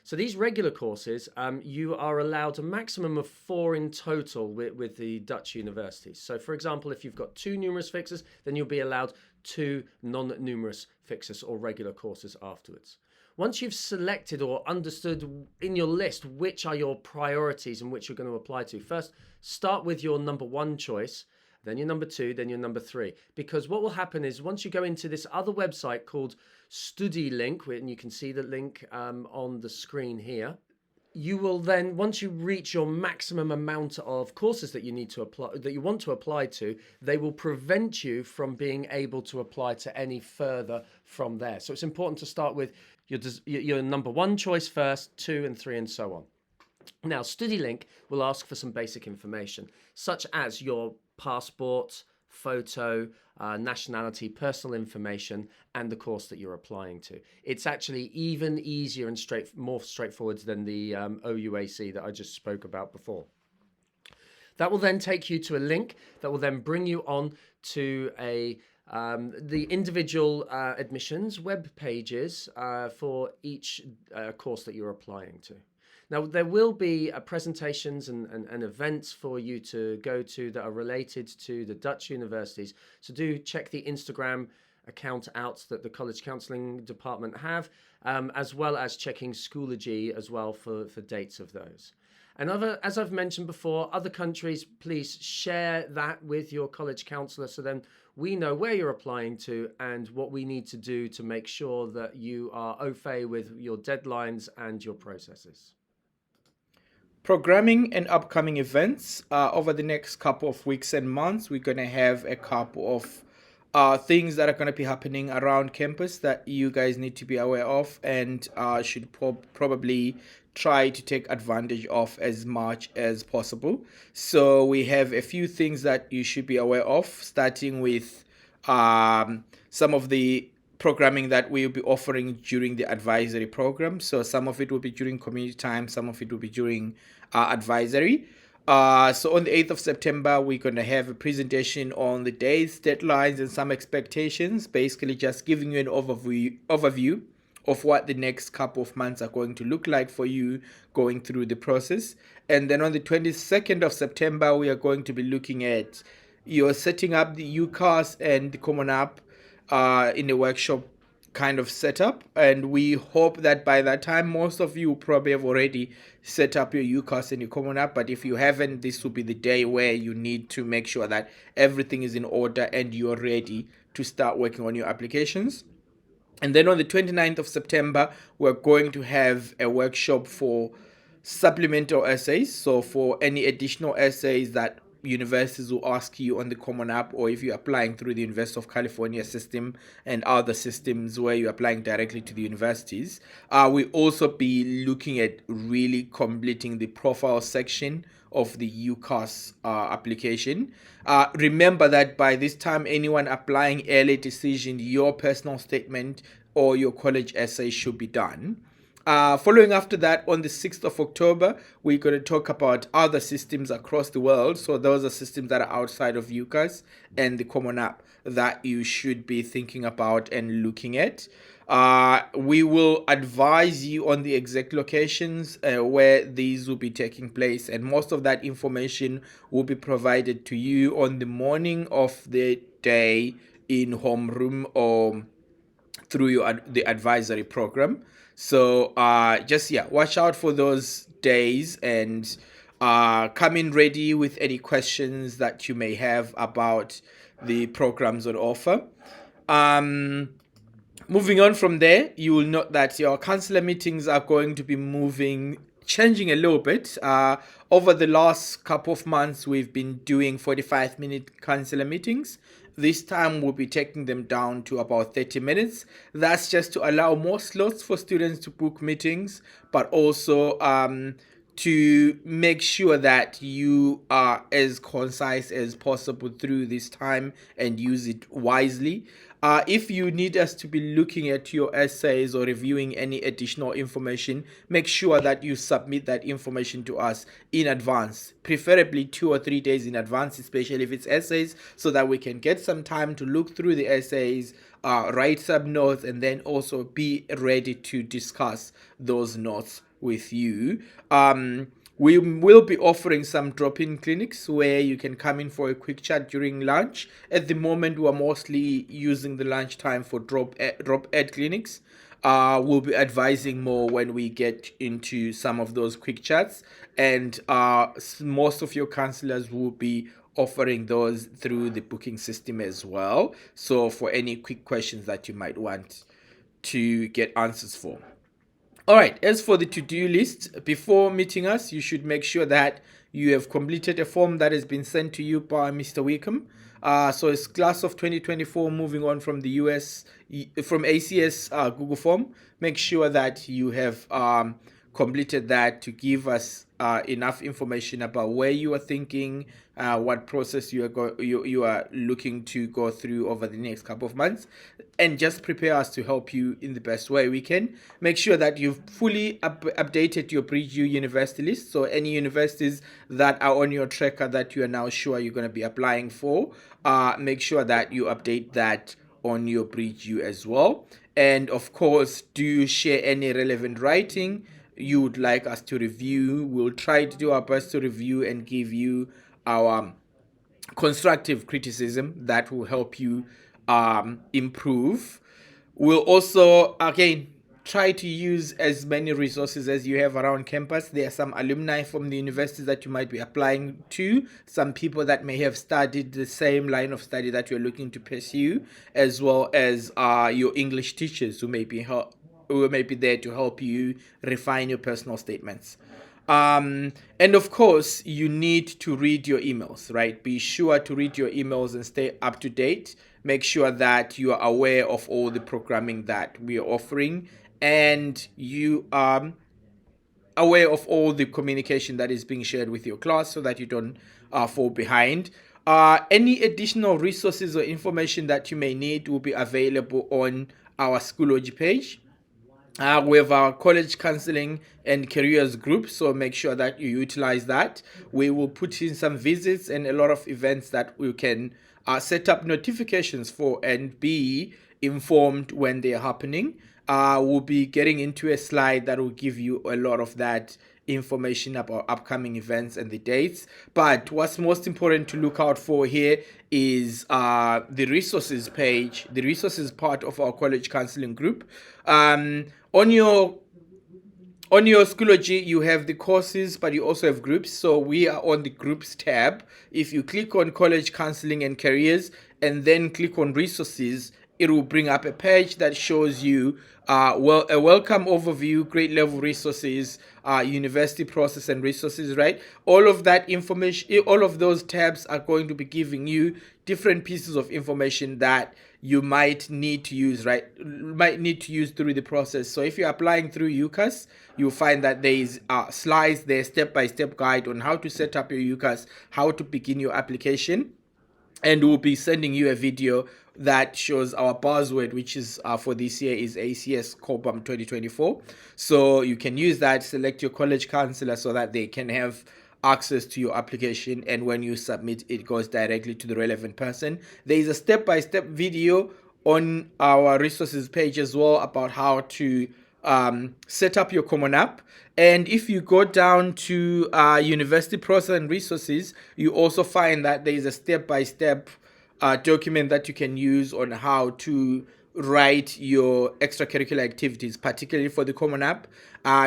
So these regular courses, you are allowed a maximum of 4 in total with the Dutch universities. So for example, if you've got 2 numerus fixus, then you'll be allowed 2 non-numerus fixus or regular courses afterwards. Once you've selected or understood in your list which are your priorities and which you're going to apply to, first start with your number 1 choice, then your number 2, then your number 3. Because what will happen is once you go into this other website called Studielink, and you can see the link on the screen here, you will then, once you reach your maximum amount of courses that you need to apply, that you want to apply to, they will prevent you from being able to apply to any further from there. So it's important to start with your number 1 choice first, 2 and 3 and so on. Now, Studielink will ask for some basic information, such as your passport, photo, nationality, personal information, and the course that you're applying to. It's actually even easier and more straightforward than the OUAC that I just spoke about before. That will then take you to a link that will then bring you on to the individual admissions web pages for each course that you're applying to. Now, there will be presentations and events for you to go to that are related to the Dutch universities. So do check the Instagram account out that the College Counselling Department have, as well as checking Schoology as well for dates of those. And as I've mentioned before, other countries, please share that with your college counsellor so then we know where you're applying to and what we need to do to make sure that you are au fait with your deadlines and your processes. Programming and upcoming events. Over the next couple of weeks and months, we're going to have a couple of things that are going to be happening around campus that you guys need to be aware of and should probably try to take advantage of as much as possible. So we have a few things that you should be aware of, starting with some of the programming that we'll be offering during the advisory program. So some of it will be during community time, some of it will be during advisory. So on the 8th of September, we're going to have a presentation on the dates, deadlines, and some expectations, basically just giving you an overview of what the next couple of months are going to look like for you going through the process. And then on the 22nd of September, we are going to be looking at your setting up the UCAS and the Common App in a workshop kind of setup, and we hope that by that time most of you probably have already set up your UCAS and your Common App. But if you haven't, this will be the day where you need to make sure that everything is in order and you're ready to start working on your applications. And then on the 29th of September, we're going to have a workshop for supplemental essays. So for any additional essays that universities will ask you on the Common App, or if you're applying through the University of California system and other systems where you're applying directly to the universities, we'll also be looking at really completing the profile section of the UCAS application. Remember that by this time, anyone applying early decision, your personal statement or your college essay should be done. Following after that, on the 6th of October, we're going to talk about other systems across the world. So those are systems that are outside of UCAS and the Common App that you should be thinking about and looking at. We will advise you on the exact locations where these will be taking place, and most of that information will be provided to you on the morning of the day in homeroom or through the advisory program. So watch out for those days and come in ready with any questions that you may have about the programs on offer. Moving on from there, you will note that your counselor meetings are going to be changing a little bit. Over the last couple of months, we've been doing 45-minute counselor meetings. This time we'll be taking them down to about 30 minutes. That's just to allow more slots for students to book meetings, but also to make sure that you are as concise as possible through this time and use it wisely. If you need us to be looking at your essays or reviewing any additional information, make sure that you submit that information to us in advance, preferably 2 or 3 days in advance, especially if it's essays, so that we can get some time to look through the essays, write some notes, and then also be ready to discuss those notes with you. We will be offering some drop-in clinics where you can come in for a quick chat during lunch. At the moment, we're mostly using the lunch time for drop-ed clinics. We'll be advising more when we get into some of those quick chats, and most of your counselors will be offering those through the booking system as well. So for any quick questions that you might want to get answers for. All right, as for the to-do list, before meeting us, you should make sure that you have completed a form that has been sent to you by Mr. Wickham. So it's class of 2024 moving on from the from ACS Google form. Make sure that you have completed that to give us enough information about where you are thinking, what process you are looking to go through over the next couple of months, and just prepare us to help you in the best way we can. Make sure that you've fully updated your Bridgeview university list. So any universities that are on your tracker that you are now sure you're going to be applying for, make sure that you update that on your Bridgeview as well. And of course, do share any relevant writing you would like us to review. We'll try to do our best to review and give you our constructive criticism that will help you improve. We'll also, again, try to use as many resources as you have around campus. There are some alumni from the universities that you might be applying to, some people that may have studied the same line of study that you're looking to pursue, as well as your English teachers who may be there to help you refine your personal statements. And of course, you need to read your emails, right? Be sure to read your emails and stay up to date. Make sure that you are aware of all the programming that we are offering, and you are aware of all the communication that is being shared with your class so that you don't fall behind. Any additional resources or information that you may need will be available on our Schoology page. We have our college counseling and careers group, so make sure that you utilize that. We will put in some visits and a lot of events that we can set up notifications for and be informed when they're happening. We'll be getting into a slide that will give you a lot of that information about upcoming events and the dates. But what's most important to look out for here is the resources page, the resources part of our college counseling group. On your Schoology, you have the courses, but you also have groups. So we are on the groups tab. If you click on college counseling and careers and then click on resources, it will bring up a page that shows you a welcome overview, grade level resources, university process and resources, right? All of that information, all of those tabs are going to be giving you different pieces of information that you might need to use, right? Might need to use through the process. So if you're applying through UCAS, you'll find that there is slides there, step-by-step guide on how to set up your UCAS, how to begin your application. And we'll be sending you a video that shows our buzzword, which is for this year is ACS COBAM 2024. So you can use that, select your college counselor so that they can have access to your application, and when you submit, it goes directly to the relevant person. There is a step-by-step video on our resources page as well about how to set up your Common App. And if you go down to university process and resources, you also find that there is a step-by-step document that you can use on how to write your extracurricular activities, particularly for the Common App.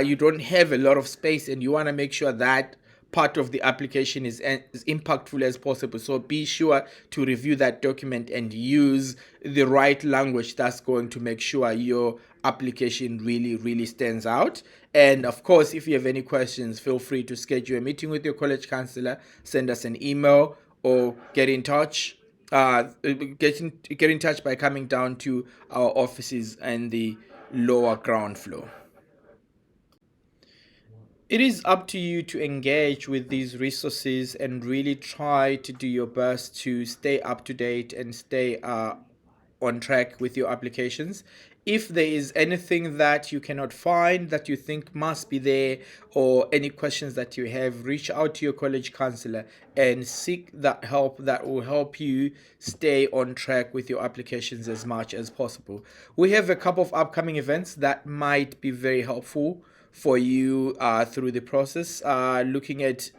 You don't have a lot of space, and you want to make sure that part of the application is as impactful as possible. So be sure to review that document and use the right language that's going to make sure your application really stands out. And of course, if you have any questions, feel free to schedule a meeting with your college counselor, send us an email, or get in touch. Get in touch by coming down to our offices and the lower ground floor. It is up to you to engage with these resources and really try to do your best to stay up to date and stay on track with your applications. If there is anything that you cannot find that you think must be there, or any questions that you have, reach out to your college counselor and seek that help that will help you stay on track with your applications as much as possible. We have a couple of upcoming events that might be very helpful for you through the process. Looking at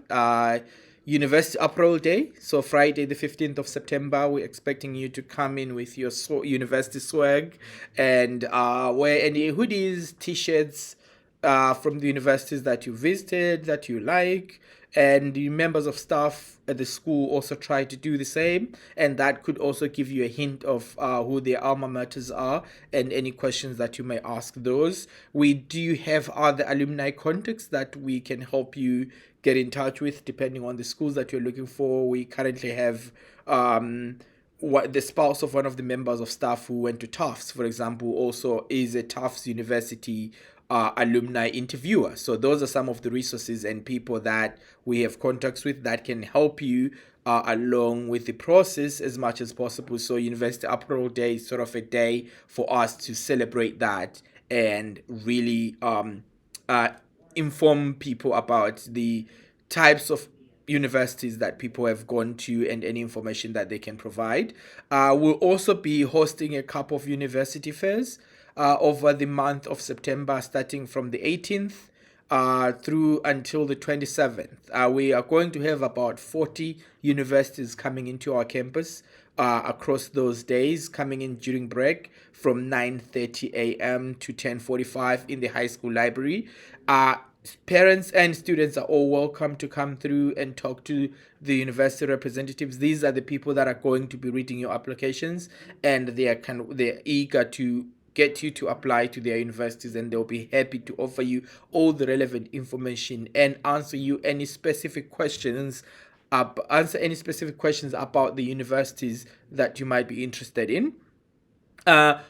University Apparel Day, so Friday the 15th of September, we're expecting you to come in with your university swag and wear any hoodies, t-shirts from the universities that you visited, that you like, and the members of staff at the school also try to do the same, and that could also give you a hint of who their alma maters are and any questions that you may ask those. We do have other alumni contacts that we can help you get in touch with depending on the schools that you're looking for. We currently have the spouse of one of the members of staff who went to Tufts, for example, also is a Tufts University alumni interviewer. So those are some of the resources and people that we have contacts with that can help you along with the process as much as possible. So University Apparel Day is sort of a day for us to celebrate that and really inform people about the types of universities that people have gone to and any information that they can provide. We'll also be hosting a couple of university fairs over the month of September, starting from the 18th through until the 27th. We are going to have about 40 universities coming into our campus across those days, coming in during break from 9:30 a.m. to 10:45 in the high school library. Parents and students are all welcome to come through and talk to the university representatives. These are the people that are going to be reading your applications, and they're eager to get you to apply to their universities, and they'll be happy to offer you all the relevant information and answer any specific questions about the universities that you might be interested in.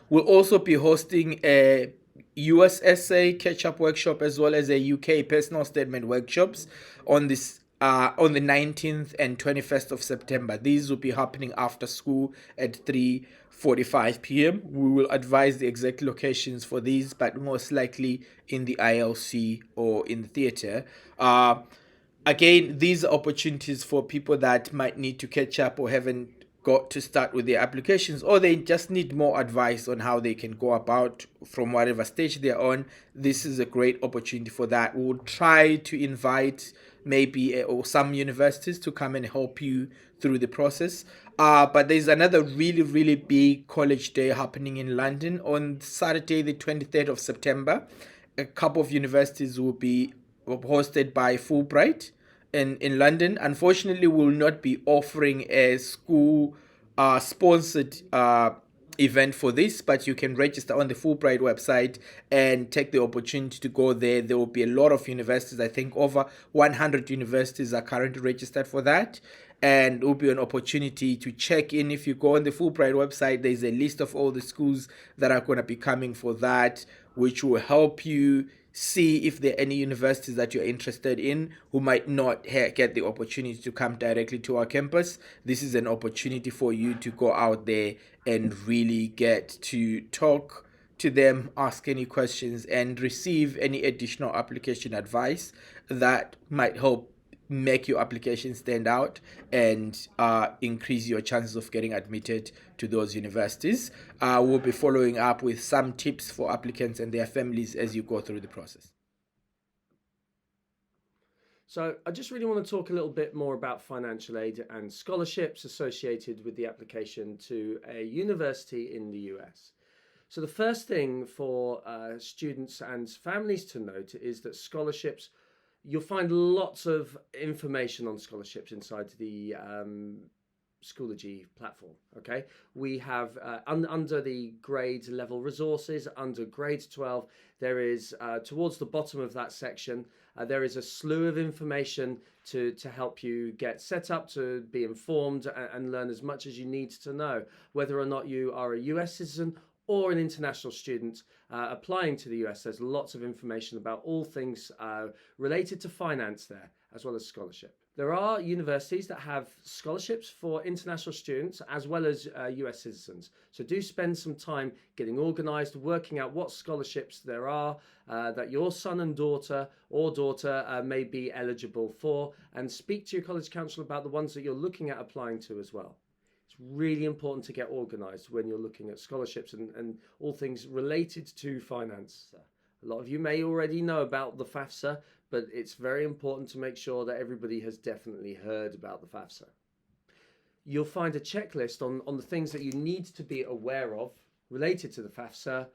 We'll also be hosting a US essay catch-up workshop as well as a UK personal statement workshops on the 19th and 21st of September. These will be happening after school at 3:45 p.m. We will advise the exact locations for these, but most likely in the ILC or in the theatre. Again, these are opportunities for people that might need to catch up or haven't got to start with their applications, or they just need more advice on how they can go about from whatever stage they're on. This is a great opportunity for that. We'll try to invite maybe or some universities to come and help you through the process. But there's another really, really big college day happening in London on Saturday, the 23rd of September. A couple of universities will be hosted by Fulbright in London. Unfortunately, we will not be offering a school sponsored event for this, but you can register on the Fulbright website and take the opportunity to go there. There will be a lot of universities. I think over 100 universities are currently registered for that, and it will be an opportunity to check in. If you go on the Fulbright website, there's a list of all the schools that are going to be coming for that, which will help you see if there are any universities that you're interested in who might not get the opportunity to come directly to our campus. This is an opportunity for you to go out there and really get to talk to them, ask any questions, and receive any additional application advice that might help make your application stand out and increase your chances of getting admitted to those universities. We'll be following up with some tips for applicants and their families as you go through the process. So I just really want to talk a little bit more about financial aid and scholarships associated with the application to a university in the US. So the first thing for students and families to note is that scholarships, you'll find lots of information on scholarships inside the Schoology platform. Okay, we have under the grade level resources, under grade 12, there is towards the bottom of that section, there is a slew of information to help you get set up, to be informed and learn as much as you need to know, whether or not you are a US citizen or an international student applying to the US. There's lots of information about all things related to finance there, as well as scholarship. There are universities that have scholarships for international students as well as US citizens. So do spend some time getting organized, working out what scholarships there are that your son and daughter or daughter may be eligible for, and speak to your college counsellor about the ones that you're looking at applying to as well. It's really important to get organized when you're looking at scholarships and all things related to finance. A lot of you may already know about the FAFSA, but it's very important to make sure that everybody has definitely heard about the FAFSA. You'll find a checklist on the things that you need to be aware of related to the FAFSA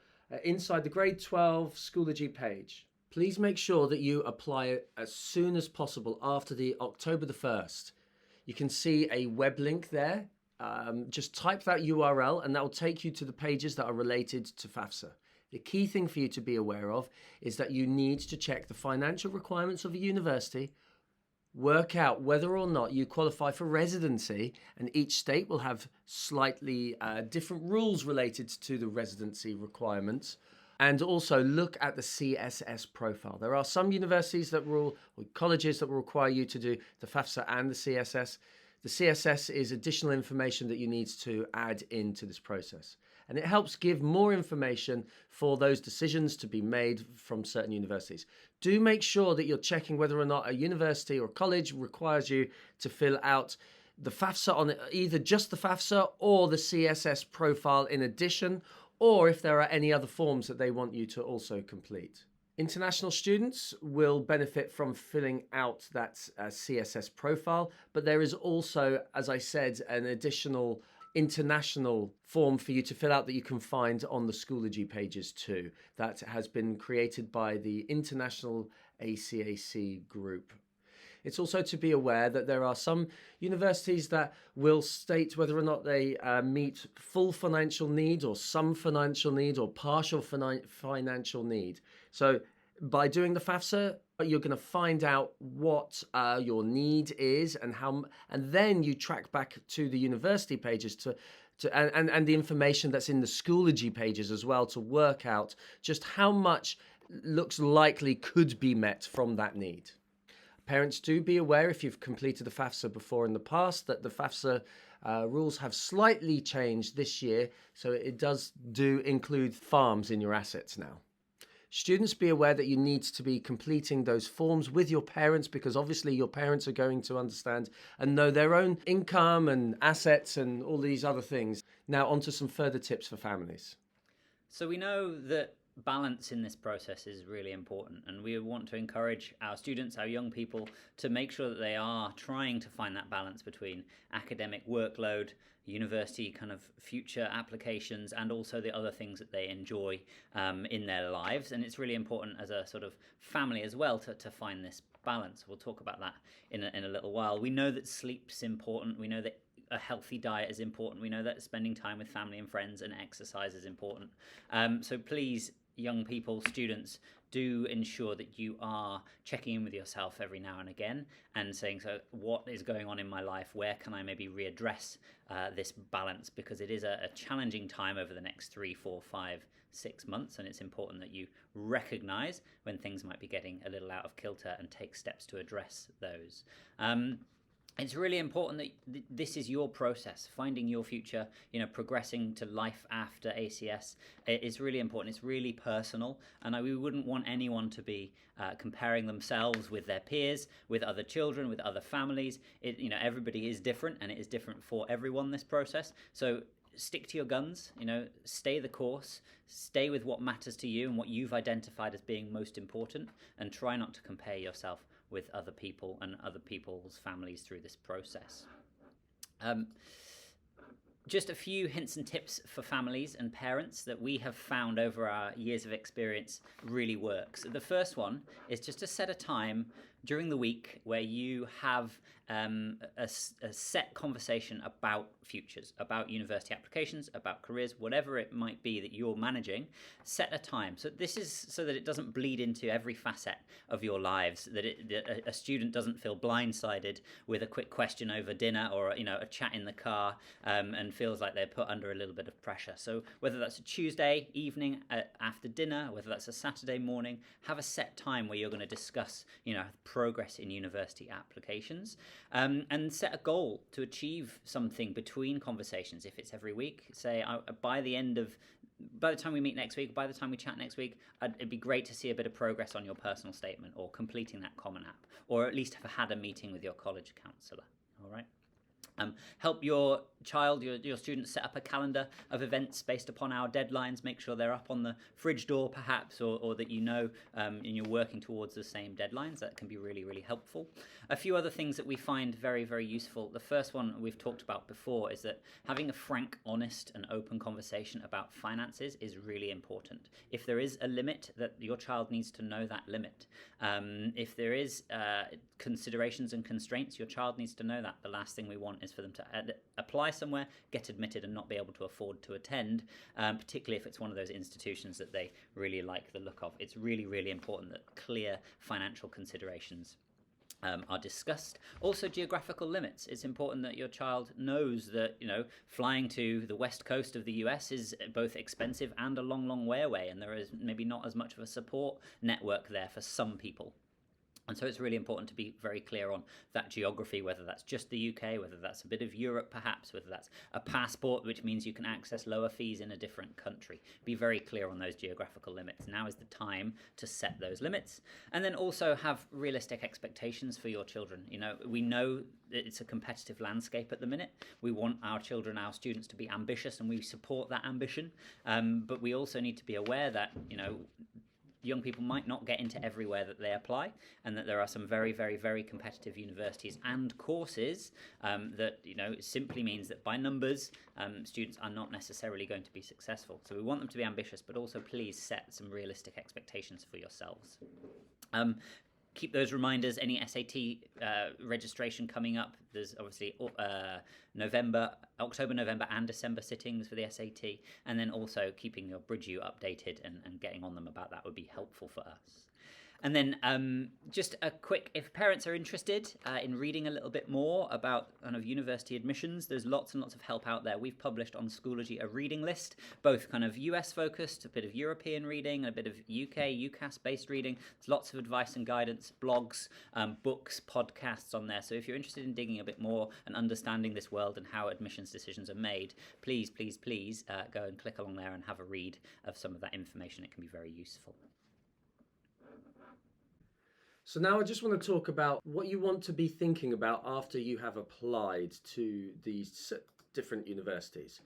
inside the grade 12 Schoology page. Please make sure that you apply as soon as possible after the October the 1st. You can see a web link there. Just type that URL and that will take you to the pages that are related to FAFSA. The key thing for you to be aware of is that you need to check the financial requirements of a university, work out whether or not you qualify for residency, and each state will have slightly different rules related to the residency requirements, and also look at the CSS profile. There are some universities that will, or colleges that will require you to do the FAFSA and the CSS. The CSS is additional information that you need to add into this process. And it helps give more information for those decisions to be made from certain universities. Do make sure that you're checking whether or not a university or college requires you to fill out the FAFSA on either just the FAFSA or the CSS profile in addition, or if there are any other forms that they want you to also complete. International students will benefit from filling out that CSS profile, but there is also, as I said, an additional international form for you to fill out that you can find on the Schoology pages too. That has been created by the International ACAC group. It's also to be aware that there are some universities that will state whether or not they meet full financial need or some financial need or partial financial need. So by doing the FAFSA, you're going to find out what your need is and how, and then you track back to the university pages and the information that's in the Schoology pages as well to work out just how much looks likely could be met from that need. Parents, do be aware, if you've completed the FAFSA before in the past, that the FAFSA rules have slightly changed this year, so it do include farms in your assets now. Students, be aware that you need to be completing those forms with your parents, because obviously your parents are going to understand and know their own income and assets and all these other things. Now, on to some further tips for families. So we know that balance in this process is really important, and we want to encourage our students, our young people, to make sure that they are trying to find that balance between academic workload, university kind of future applications, and also the other things that they enjoy in their lives. And it's really important as a sort of family as well to find this balance. We'll talk about that in a little while. We know that sleep's important. We know that a healthy diet is important. We know that spending time with family and friends and exercise is important. So please, young people, students, do ensure that you are checking in with yourself every now and again and saying, so what is going on in my life? Where can I maybe readdress this balance? Because it is a challenging time over the next 3, 4, 5, 6 months, and it's important that you recognize when things might be getting a little out of kilter and take steps to address those. It's really important that this is your process, finding your future, progressing to life after ACS. It's really important. It's really personal, and we wouldn't want anyone to be comparing themselves with their peers, with other children, with other families. Everybody is different, and it is different for everyone, this process. So stick to your guns, stay the course, stay with what matters to you and what you've identified as being most important, and try not to compare yourself with other people and other people's families through this process. Just a few hints and tips for families and parents that we have found over our years of experience really works. The first one is just to set a time during the week where you have a set conversation about futures, about university applications, about careers, whatever it might be that you're managing. Set a time. So this is so that it doesn't bleed into every facet of your lives, that a student doesn't feel blindsided with a quick question over dinner or a chat in the car and feels like they're put under a little bit of pressure. So whether that's a Tuesday evening after dinner, whether that's a Saturday morning, have a set time where you're going to discuss progress in university applications, and set a goal to achieve something between conversations. If it's every week, say by the time we meet next week, by the time we chat next week, it'd be great to see a bit of progress on your personal statement or completing that Common App, or at least have had a meeting with your college counsellor. All right. Help your child, your students, set up a calendar of events based upon our deadlines. Make sure they're up on the fridge door, perhaps, or that and you're working towards the same deadlines. That can be really, really helpful. A few other things that we find very, very useful. The first one we've talked about before is that having a frank, honest, and open conversation about finances is really important. If there is a limit, that your child needs to know that limit. If there is considerations and constraints, your child needs to know that. The last thing we want is for them to apply somewhere, get admitted, and not be able to afford to attend, particularly if it's one of those institutions that they really like the look of. It's really, really important that clear financial considerations are discussed. Also, geographical limits. It's important that your child knows that, flying to the west coast of the US is both expensive and a long, long way away, and there is maybe not as much of a support network there for some people. And so it's really important to be very clear on that geography, whether that's just the UK, whether that's a bit of Europe perhaps, whether that's a passport, which means you can access lower fees in a different country. Be very clear on those geographical limits. Now is the time to set those limits. And then also have realistic expectations for your children. We know that it's a competitive landscape at the minute. We want our children, our students, to be ambitious, and we support that ambition. But we also need to be aware that, young people might not get into everywhere that they apply, and that there are some very, very, very competitive universities and courses that simply means that by numbers students are not necessarily going to be successful. So we want them to be ambitious, but also please set some realistic expectations for yourselves. keep those reminders. Any SAT registration coming up. There's obviously October, November and December sittings for the SAT. And then also keeping your Bridgeu updated and getting on them about that would be helpful for us. And then just a quick, if parents are interested in reading a little bit more about kind of university admissions, there's lots and lots of help out there. We've published on Schoology a reading list, both kind of US focused, a bit of European reading, a bit of UK, UCAS based reading. There's lots of advice and guidance, blogs, books, podcasts on there. So if you're interested in digging a bit more and understanding this world and how admissions decisions are made, please go and click along there and have a read of some of that information. It can be very useful. So now I just want to talk about what you want to be thinking about after you have applied to these different universities.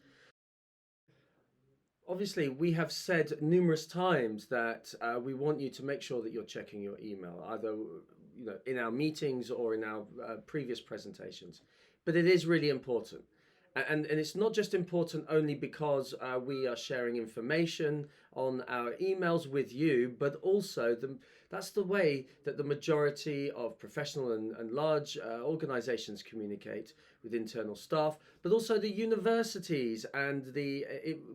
Obviously, we have said numerous times that we want you to make sure that you're checking your email, either in our meetings or in our previous presentations. But it is really important. And it's not just important only because we are sharing information on our emails with you, but also that's the way that the majority of professional and large organizations communicate with internal staff, but also the universities and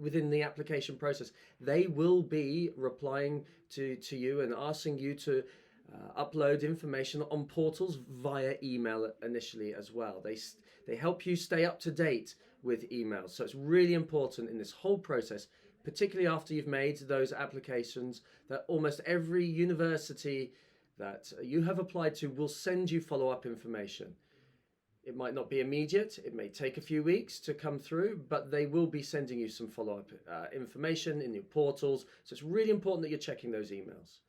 within the application process. They will be replying to you and asking you to upload information on portals via email initially as well. They help you stay up to date with emails. So it's really important in this whole process, particularly after you've made those applications, that almost every university that you have applied to will send you follow-up information. It might not be immediate, it may take a few weeks to come through, but they will be sending you some follow-up information in your portals. So it's really important that you're checking those emails.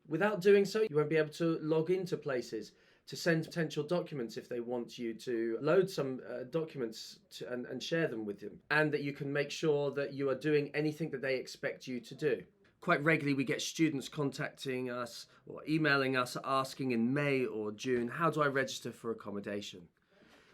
Without doing so, you won't be able to log into places to send potential documents if they want you to load some documents and share them with them, and that you can make sure that you are doing anything that they expect you to do. Quite regularly we get students contacting us or emailing us asking in May or June, how do I register for accommodation?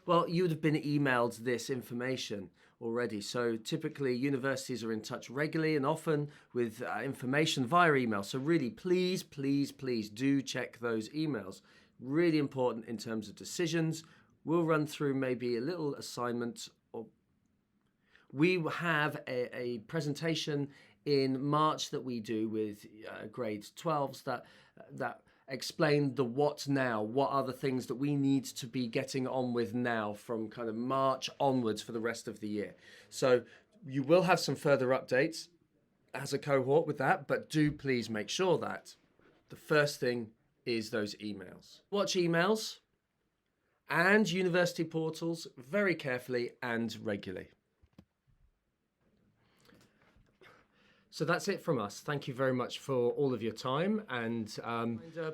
Well, you would have been emailed this information already. So typically universities are in touch regularly and often with information via email. So really, please do check those emails. Really important in terms of decisions. We'll run through maybe a little assignment. We have a presentation in March that we do with grade 12s that explain the what now, what are the things that we need to be getting on with now from kind of March onwards for the rest of the year. So you will have some further updates as a cohort with that, but do please make sure that the first thing is those emails. Watch emails and university portals very carefully and regularly. So that's it from us. Thank you very much for all of your time, and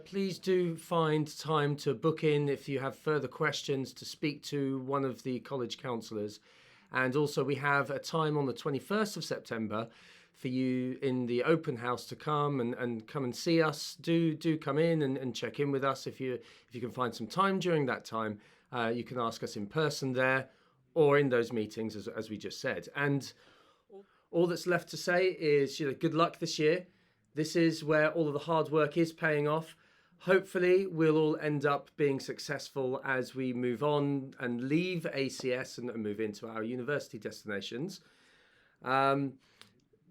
please do find time to book in if you have further questions to speak to one of the college counsellors. And also we have a time on the 21st of September for you in the open house to come and come and see us. Do come in and check in with us if you can find some time during that time. You can ask us in person there or in those meetings as we just said. And all that's left to say is, good luck this year. This is where all of the hard work is paying off. Hopefully, we'll all end up being successful as we move on and leave ACS and move into our university destinations.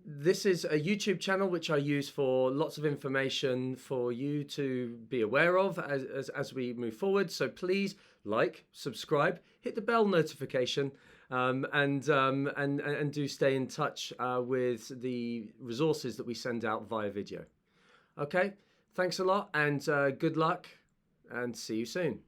This is a YouTube channel which I use for lots of information for you to be aware of as we move forward. So please like, subscribe, hit the bell notification, and do stay in touch with the resources that we send out via video. Okay, thanks a lot, and good luck, and see you soon.